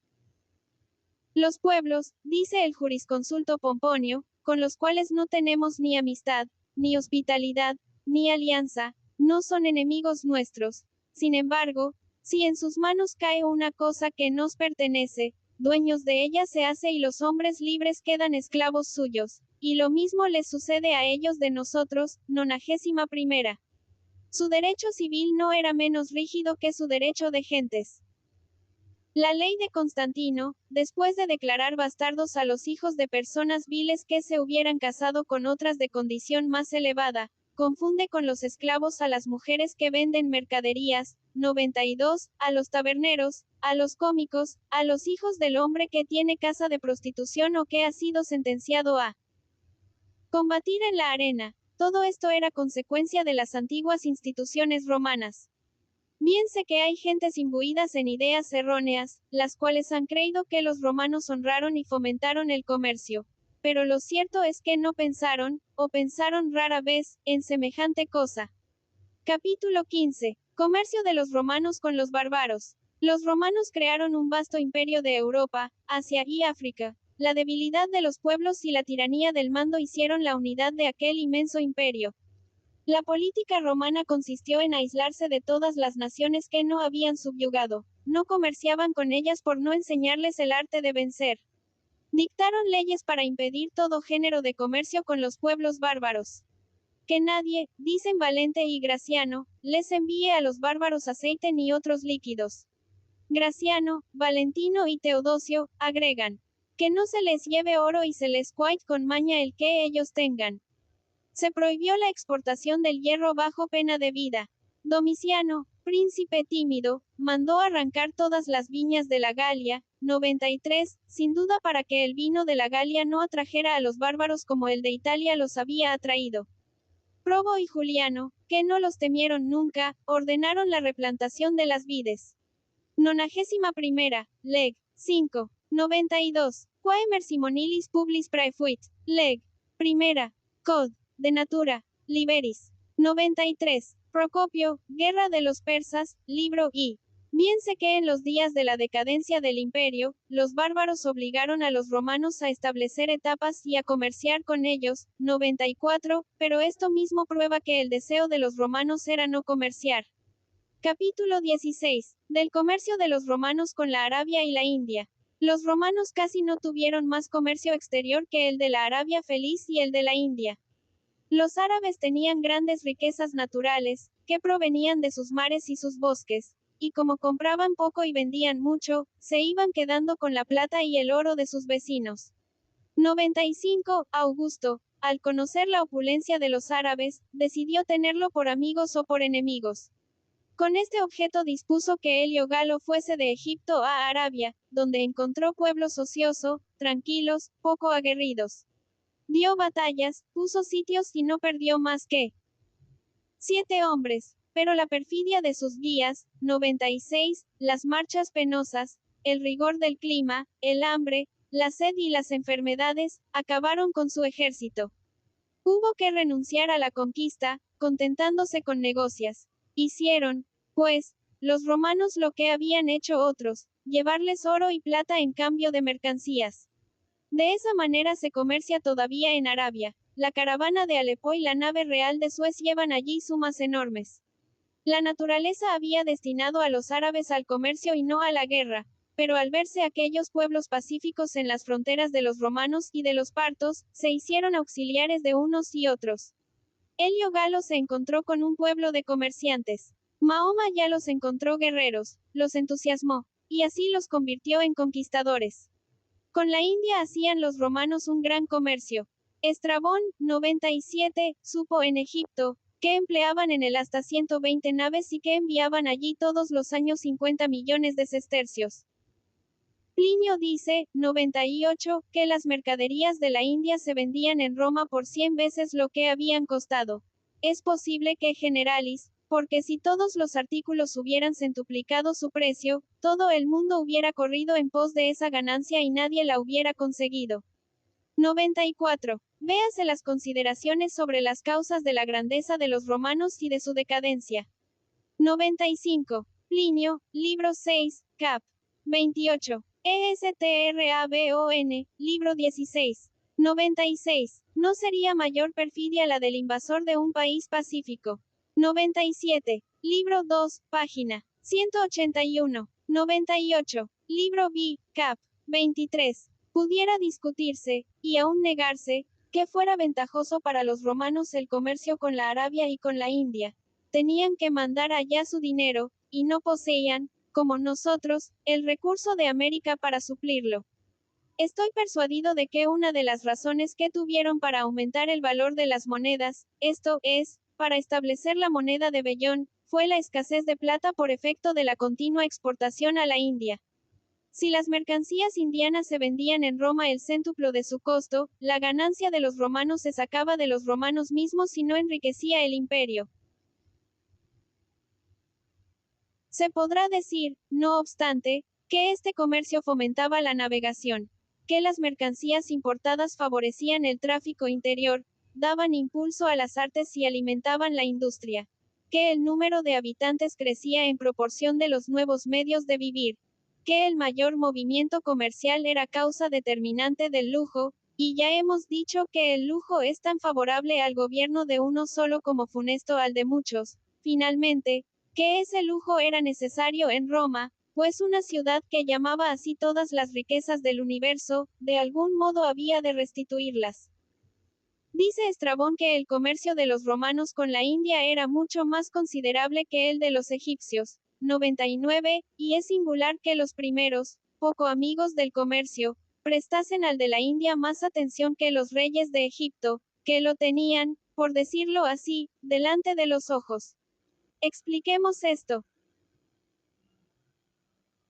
Los pueblos, dice el jurisconsulto Pomponio, con los cuales no tenemos ni amistad, ni hospitalidad, ni alianza, no son enemigos nuestros. Sin embargo, si en sus manos cae una cosa que nos pertenece, dueños de ella se hace y los hombres libres quedan esclavos suyos. Y lo mismo les sucede a ellos de nosotros. 91. Su derecho civil no era menos rígido que su derecho de gentes. La ley de Constantino, después de declarar bastardos a los hijos de personas viles que se hubieran casado con otras de condición más elevada, confunde con los esclavos a las mujeres que venden mercaderías. 92. A los taberneros, a los cómicos, a los hijos del hombre que tiene casa de prostitución o que ha sido sentenciado a combatir en la arena. Todo esto era consecuencia de las antiguas instituciones romanas. Bien sé que hay gentes imbuidas en ideas erróneas, las cuales han creído que los romanos honraron y fomentaron el comercio. Pero lo cierto es que no pensaron, o pensaron rara vez, en semejante cosa. Capítulo 15. Comercio de los romanos con los bárbaros. Los romanos crearon un vasto imperio de Europa, Asia y África. La debilidad de los pueblos y la tiranía del mando hicieron la unidad de aquel inmenso imperio. La política romana consistió en aislarse de todas las naciones que no habían subyugado. No comerciaban con ellas por no enseñarles el arte de vencer. Dictaron leyes para impedir todo género de comercio con los pueblos bárbaros. Que nadie, dicen Valente y Graciano, les envíe a los bárbaros aceite ni otros líquidos. Graciano, Valentino y Teodosio, agregan. Que no se les lleve oro y se les quite con maña el que ellos tengan. Se prohibió la exportación del hierro bajo pena de vida. Domiciano, príncipe tímido, mandó arrancar todas las viñas de la Galia, 93, sin duda para que el vino de la Galia no atrajera a los bárbaros como el de Italia los había atraído. Probo y Juliano, que no los temieron nunca, ordenaron la replantación de las vides. 91, leg. 5. 92. Quae Simonilis publis praefuit, leg. Primera. Cod. De Natura. Liberis. 93. Procopio, Guerra de los Persas, libro I. Bien sé que en los días de la decadencia del imperio, los bárbaros obligaron a los romanos a establecer etapas y a comerciar con ellos, 94, pero esto mismo prueba que el deseo de los romanos era no comerciar. Capítulo 16. Del comercio de los romanos con la Arabia y la India. Los romanos casi no tuvieron más comercio exterior que el de la Arabia Feliz y el de la India. Los árabes tenían grandes riquezas naturales, que provenían de sus mares y sus bosques, y como compraban poco y vendían mucho, se iban quedando con la plata y el oro de sus vecinos. 95. Augusto, al conocer la opulencia de los árabes, decidió tenerlo por amigos o por enemigos. Con este objeto dispuso que Helio Galo fuese de Egipto a Arabia, donde encontró pueblos ociosos, tranquilos, poco aguerridos. Dio batallas, puso sitios y no perdió más que 7 hombres, pero la perfidia de sus guías, 96, las marchas penosas, el rigor del clima, el hambre, la sed y las enfermedades, acabaron con su ejército. Hubo que renunciar a la conquista, contentándose con negocios. Hicieron, pues, los romanos lo que habían hecho otros, llevarles oro y plata en cambio de mercancías. De esa manera se comercia todavía en Arabia. La caravana de Alepo y la nave real de Suez llevan allí sumas enormes. La naturaleza había destinado a los árabes al comercio y no a la guerra, pero al verse aquellos pueblos pacíficos en las fronteras de los romanos y de los partos, se hicieron auxiliares de unos y otros. Helio Galo se encontró con un pueblo de comerciantes. Mahoma ya los encontró guerreros, los entusiasmó, y así los convirtió en conquistadores. Con la India hacían los romanos un gran comercio. Estrabón, 97, supo en Egipto, que empleaban en él hasta 120 naves y que enviaban allí todos los años 50 millones de sestercios. Plinio dice, 98, que las mercaderías de la India se vendían en Roma por 100 veces lo que habían costado. Es posible que Generalis, porque si todos los artículos hubieran centuplicado su precio, todo el mundo hubiera corrido en pos de esa ganancia y nadie la hubiera conseguido. 94. Véase las consideraciones sobre las causas de la grandeza de los romanos y de su decadencia. 95. Plinio, libro 6, cap. 28. ESTRABON, libro 16. 96. No sería mayor perfidia la del invasor de un país pacífico. 97. Libro 2, página 181. 98. Libro B, cap. 23. Pudiera discutirse, y aún negarse, que fuera ventajoso para los romanos el comercio con la Arabia y con la India. Tenían que mandar allá su dinero, y no poseían, como nosotros, el recurso de América para suplirlo. Estoy persuadido de que una de las razones que tuvieron para aumentar el valor de las monedas, esto es, para establecer la moneda de vellón, fue la escasez de plata por efecto de la continua exportación a la India. Si las mercancías indianas se vendían en Roma el céntuplo de su costo, la ganancia de los romanos se sacaba de los romanos mismos y no enriquecía el imperio. Se podrá decir, no obstante, que este comercio fomentaba la navegación, que las mercancías importadas favorecían el tráfico interior, daban impulso a las artes y alimentaban la industria, que el número de habitantes crecía en proporción de los nuevos medios de vivir, que el mayor movimiento comercial era causa determinante del lujo, y ya hemos dicho que el lujo es tan favorable al gobierno de uno solo como funesto al de muchos. Finalmente, que ese lujo era necesario en Roma, pues una ciudad que llamaba así todas las riquezas del universo, de algún modo había de restituirlas. Dice Estrabón que el comercio de los romanos con la India era mucho más considerable que el de los egipcios, 99, y es singular que los primeros, poco amigos del comercio, prestasen al de la India más atención que los reyes de Egipto, que lo tenían, por decirlo así, delante de los ojos. Expliquemos esto.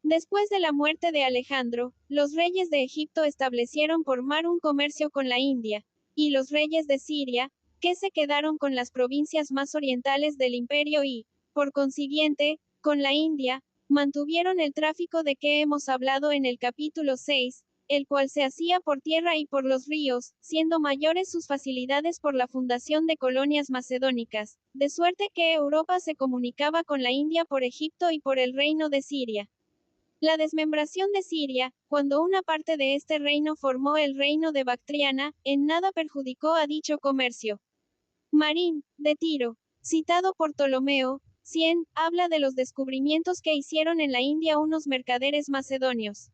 Después de la muerte de Alejandro, los reyes de Egipto establecieron por mar un comercio con la India, y los reyes de Siria, que se quedaron con las provincias más orientales del imperio y, por consiguiente, con la India, mantuvieron el tráfico de que hemos hablado en el capítulo 6, el cual se hacía por tierra y por los ríos, siendo mayores sus facilidades por la fundación de colonias macedónicas, de suerte que Europa se comunicaba con la India por Egipto y por el reino de Siria. La desmembración de Siria, cuando una parte de este reino formó el reino de Bactriana, en nada perjudicó a dicho comercio. Marín, de Tiro, citado por Ptolomeo, 100, habla de los descubrimientos que hicieron en la India unos mercaderes macedonios.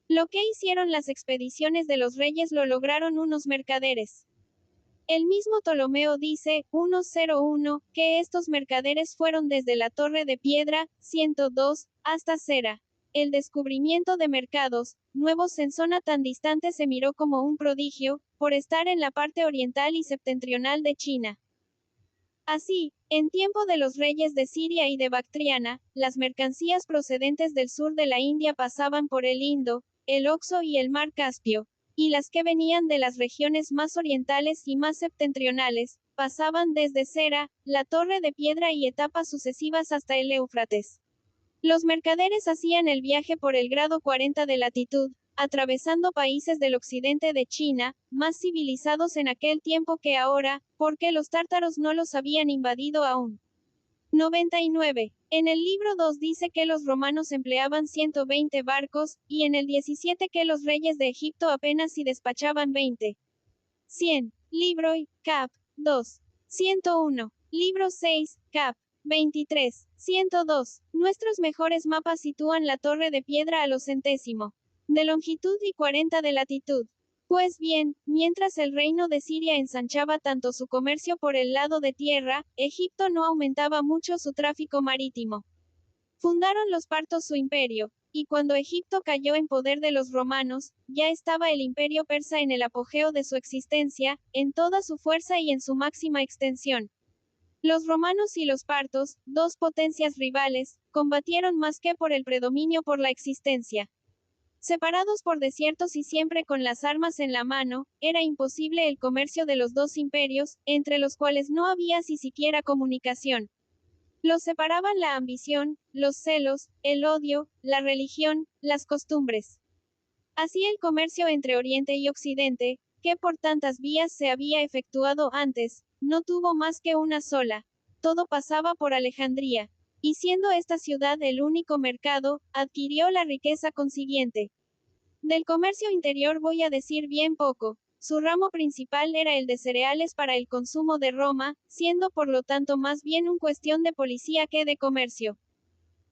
Lo que hicieron las expediciones de los reyes lo lograron unos mercaderes. El mismo Ptolomeo dice, 101, que estos mercaderes fueron desde la Torre de Piedra, 102, hasta Cera. El descubrimiento de mercados nuevos en zona tan distante se miró como un prodigio, por estar en la parte oriental y septentrional de China. Así, en tiempo de los reyes de Siria y de Bactriana, las mercancías procedentes del sur de la India pasaban por el Indo, el Oxo y el mar Caspio, y las que venían de las regiones más orientales y más septentrionales, pasaban desde Cera, la Torre de Piedra y etapas sucesivas hasta el Éufrates. Los mercaderes hacían el viaje por el grado 40 de latitud, atravesando países del occidente de China, más civilizados en aquel tiempo que ahora, porque los tártaros no los habían invadido aún. 99. En el libro 2 dice que los romanos empleaban 120 barcos, y en el 17 que los reyes de Egipto apenas si despachaban 20. 100. Libro I, cap. 2. 101. Libro 6, cap. 23. 102. Nuestros mejores mapas sitúan la Torre de Piedra a los centésimo de longitud y 40 de latitud. Pues bien, mientras el reino de Siria ensanchaba tanto su comercio por el lado de tierra, Egipto no aumentaba mucho su tráfico marítimo. Fundaron los partos su imperio, y cuando Egipto cayó en poder de los romanos, ya estaba el imperio persa en el apogeo de su existencia, en toda su fuerza y en su máxima extensión. Los romanos y los partos, dos potencias rivales, combatieron más que por el predominio por la existencia. Separados por desiertos y siempre con las armas en la mano, era imposible el comercio de los dos imperios, entre los cuales no había si siquiera comunicación. Los separaban la ambición, los celos, el odio, la religión, las costumbres. Así el comercio entre Oriente y Occidente, que por tantas vías se había efectuado antes, no tuvo más que una sola. Todo pasaba por Alejandría. Y siendo esta ciudad el único mercado, adquirió la riqueza consiguiente. Del comercio interior voy a decir bien poco. Su ramo principal era el de cereales para el consumo de Roma, siendo por lo tanto más bien un cuestión de policía que de comercio.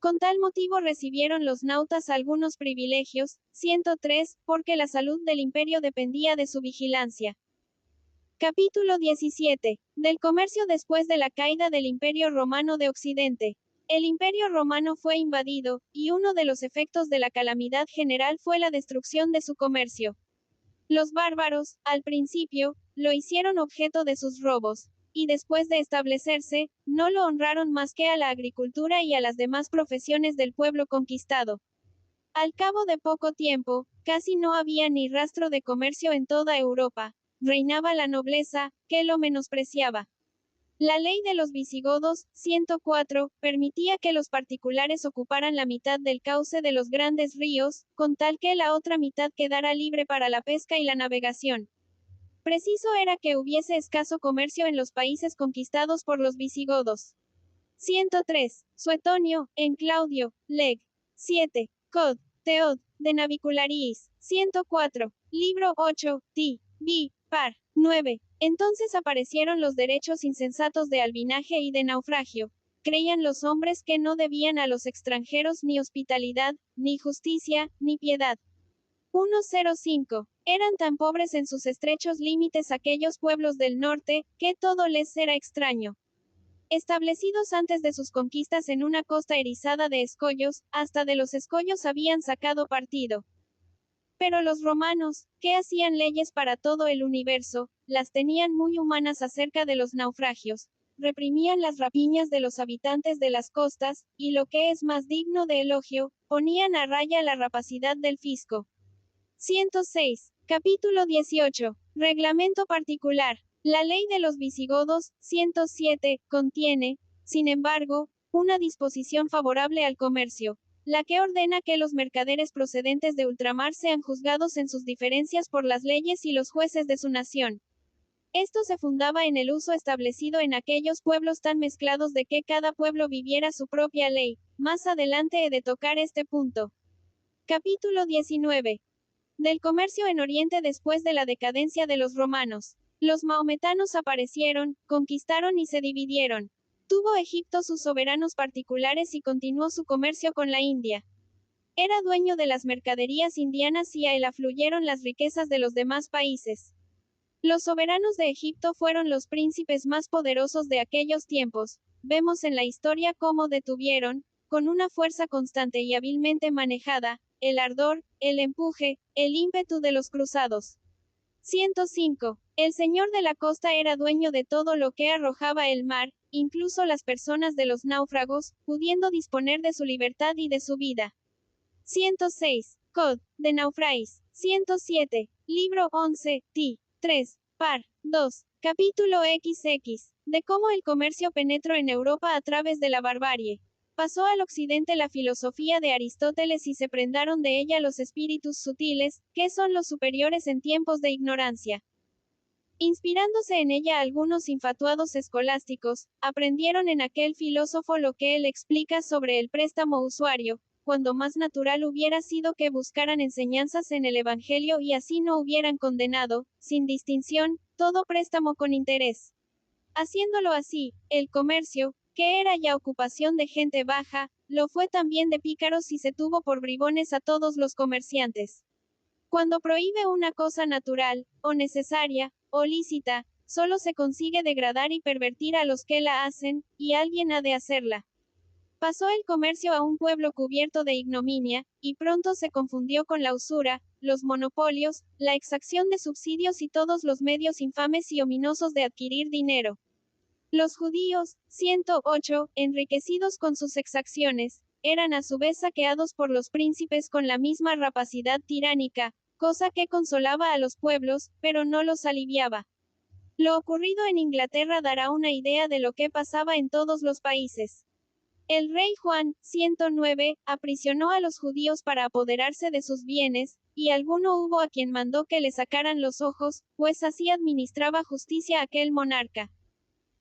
Con tal motivo recibieron los nautas algunos privilegios, 103, porque la salud del imperio dependía de su vigilancia. Capítulo 17. Del comercio después de la caída del Imperio Romano de Occidente. El Imperio Romano fue invadido, y uno de los efectos de la calamidad general fue la destrucción de su comercio. Los bárbaros, al principio, lo hicieron objeto de sus robos, y después de establecerse, no lo honraron más que a la agricultura y a las demás profesiones del pueblo conquistado. Al cabo de poco tiempo, casi no había ni rastro de comercio en toda Europa. Reinaba la nobleza, que lo menospreciaba. La ley de los visigodos, 104, permitía que los particulares ocuparan la mitad del cauce de los grandes ríos, con tal que la otra mitad quedara libre para la pesca y la navegación. Preciso era que hubiese escaso comercio en los países conquistados por los visigodos. 103. Suetonio, en Claudio, Leg. 7. Cod. Teod, de Navicularis. 104. Libro 8, T. B. Par. 9. Entonces aparecieron los derechos insensatos de albinaje y de naufragio. Creían los hombres que no debían a los extranjeros ni hospitalidad, ni justicia, ni piedad. 105. Eran tan pobres en sus estrechos límites aquellos pueblos del norte, que todo les era extraño. Establecidos antes de sus conquistas en una costa erizada de escollos, hasta de los escollos habían sacado partido. Pero los romanos, que hacían leyes para todo el universo, las tenían muy humanas acerca de los naufragios, reprimían las rapiñas de los habitantes de las costas, y lo que es más digno de elogio, ponían a raya la rapacidad del fisco. 106. Capítulo 18. Reglamento particular. La ley de los visigodos, 107, contiene, sin embargo, una disposición favorable al comercio, la que ordena que los mercaderes procedentes de ultramar sean juzgados en sus diferencias por las leyes y los jueces de su nación. Esto se fundaba en el uso establecido en aquellos pueblos tan mezclados de que cada pueblo viviera su propia ley. Más adelante he de tocar este punto. Capítulo 19. Del comercio en Oriente después de la decadencia de los romanos. Los maometanos aparecieron, conquistaron y se dividieron. Tuvo Egipto sus soberanos particulares y continuó su comercio con la India. Era dueño de las mercaderías indianas y a él afluyeron las riquezas de los demás países. Los soberanos de Egipto fueron los príncipes más poderosos de aquellos tiempos. Vemos en la historia cómo detuvieron, con una fuerza constante y hábilmente manejada, el ardor, el empuje, el ímpetu de los cruzados. 105. El señor de la costa era dueño de todo lo que arrojaba el mar, incluso las personas de los náufragos, pudiendo disponer de su libertad y de su vida. 106. Code de Naufragos. 107. Libro 11, T. 3. Par. 2. Capítulo XX. De cómo el comercio penetró en Europa a través de la barbarie. Pasó al occidente la filosofía de Aristóteles y se prendaron de ella los espíritus sutiles, que son los superiores en tiempos de ignorancia. Inspirándose en ella algunos infatuados escolásticos, aprendieron en aquel filósofo lo que él explica sobre el préstamo usuario, cuando más natural hubiera sido que buscaran enseñanzas en el Evangelio y así no hubieran condenado, sin distinción, todo préstamo con interés. Haciéndolo así, el comercio, que era ya ocupación de gente baja, lo fue también de pícaros y se tuvo por bribones a todos los comerciantes. Cuando prohíbe una cosa natural, o necesaria, o lícita, solo se consigue degradar y pervertir a los que la hacen, y alguien ha de hacerla. Pasó el comercio a un pueblo cubierto de ignominia, y pronto se confundió con la usura, los monopolios, la exacción de subsidios y todos los medios infames y ominosos de adquirir dinero. Los judíos, 108, enriquecidos con sus exacciones, eran a su vez saqueados por los príncipes con la misma rapacidad tiránica, cosa que consolaba a los pueblos, pero no los aliviaba. Lo ocurrido en Inglaterra dará una idea de lo que pasaba en todos los países. El rey Juan, 109, aprisionó a los judíos para apoderarse de sus bienes, y alguno hubo a quien mandó que le sacaran los ojos, pues así administraba justicia aquel monarca.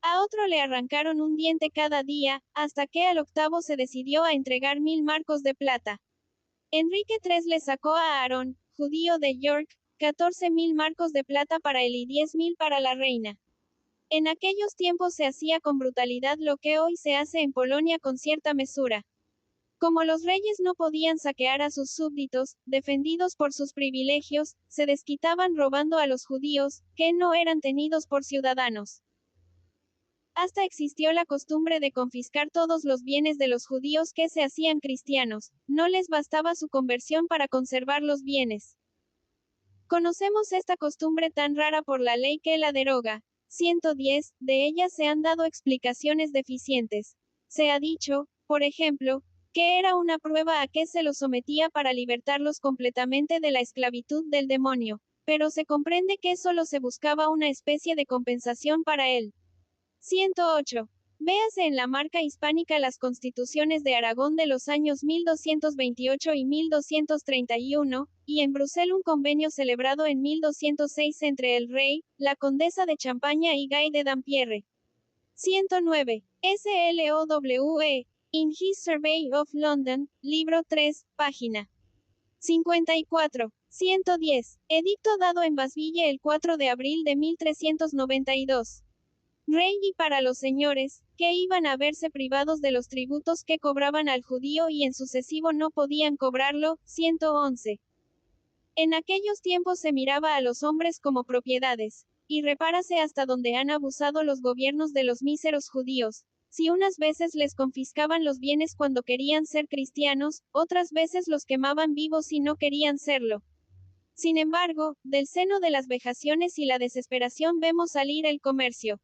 A otro le arrancaron un diente cada día, hasta que al octavo se decidió a entregar 1000 marcos de plata. Enrique III le sacó a Aarón, judío de York, 14.000 marcos de plata para él y 10.000 para la reina. En aquellos tiempos se hacía con brutalidad lo que hoy se hace en Polonia con cierta mesura. Como los reyes no podían saquear a sus súbditos, defendidos por sus privilegios, se desquitaban robando a los judíos, que no eran tenidos por ciudadanos. Hasta existió la costumbre de confiscar todos los bienes de los judíos que se hacían cristianos, no les bastaba su conversión para conservar los bienes. Conocemos esta costumbre tan rara por la ley que la deroga. 110, de ella se han dado explicaciones deficientes. Se ha dicho, por ejemplo, que era una prueba a que se los sometía para libertarlos completamente de la esclavitud del demonio, pero se comprende que solo se buscaba una especie de compensación para él. 108. Véase en la marca hispánica las constituciones de Aragón de los años 1228 y 1231, y en Bruselas un convenio celebrado en 1206 entre el rey, la condesa de Champaña y Guy de Dampierre. 109. SLOWE. In His Survey of London, libro 3, página 54. 110. Edicto dado en Bassville el 4 de abril de 1392. Rey y para los señores, que iban a verse privados de los tributos que cobraban al judío y en sucesivo no podían cobrarlo. 111. En aquellos tiempos se miraba a los hombres como propiedades, y repárase hasta donde han abusado los gobiernos de los míseros judíos. Si unas veces les confiscaban los bienes cuando querían ser cristianos, otras veces los quemaban vivos y no querían serlo. Sin embargo, del seno de las vejaciones y la desesperación vemos salir el comercio.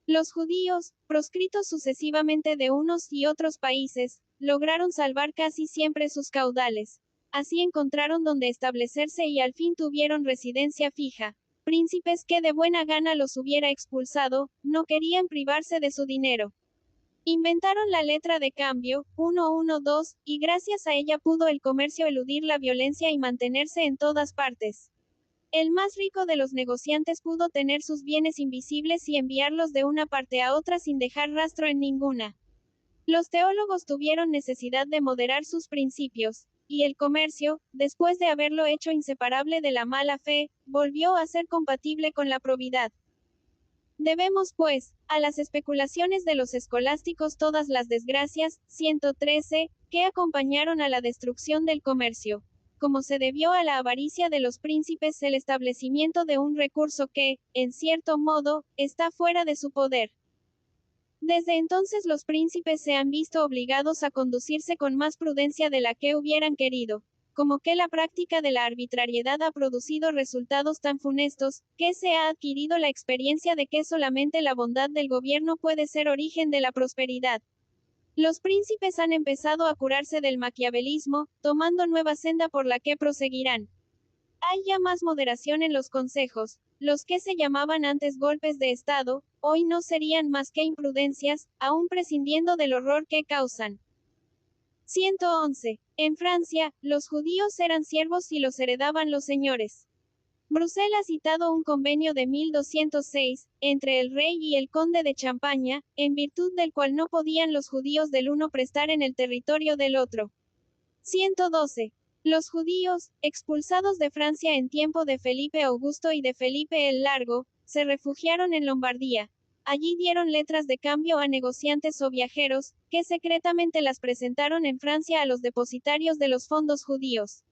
Los judíos, proscritos sucesivamente de unos y otros países, lograron salvar casi siempre sus caudales. Así encontraron donde establecerse y al fin tuvieron residencia fija. Príncipes que de buena gana los hubiera expulsado, no querían privarse de su dinero. Inventaron la letra de cambio, 112, y gracias a ella pudo el comercio eludir la violencia y mantenerse en todas partes. El más rico de los negociantes pudo tener sus bienes invisibles y enviarlos de una parte a otra sin dejar rastro en ninguna. Los teólogos tuvieron necesidad de moderar sus principios, y el comercio, después de haberlo hecho inseparable de la mala fe, volvió a ser compatible con la probidad. Debemos, pues, a las especulaciones de los escolásticos todas las desgracias, 113, que acompañaron a la destrucción del comercio. Como se debió a la avaricia de los príncipes el establecimiento de un recurso que, en cierto modo, está fuera de su poder. Desde entonces los príncipes se han visto obligados a conducirse con más prudencia de la que hubieran querido, como que la práctica de la arbitrariedad ha producido resultados tan funestos, que se ha adquirido la experiencia de que solamente la bondad del gobierno puede ser origen de la prosperidad. Los príncipes han empezado a curarse del maquiavelismo, tomando nueva senda por la que proseguirán. Hay ya más moderación en los consejos, los que se llamaban antes golpes de Estado, hoy no serían más que imprudencias, aún prescindiendo del horror que causan. 111. En Francia, los judíos eran siervos y los heredaban los señores. Bruselas ha citado un convenio de 1206, entre el rey y el conde de Champaña, en virtud del cual no podían los judíos del uno prestar en el territorio del otro. 112. Los judíos, expulsados de Francia en tiempo de Felipe Augusto y de Felipe el Largo, se refugiaron en Lombardía. Allí dieron letras de cambio a negociantes o viajeros, que secretamente las presentaron en Francia a los depositarios de los fondos judíos.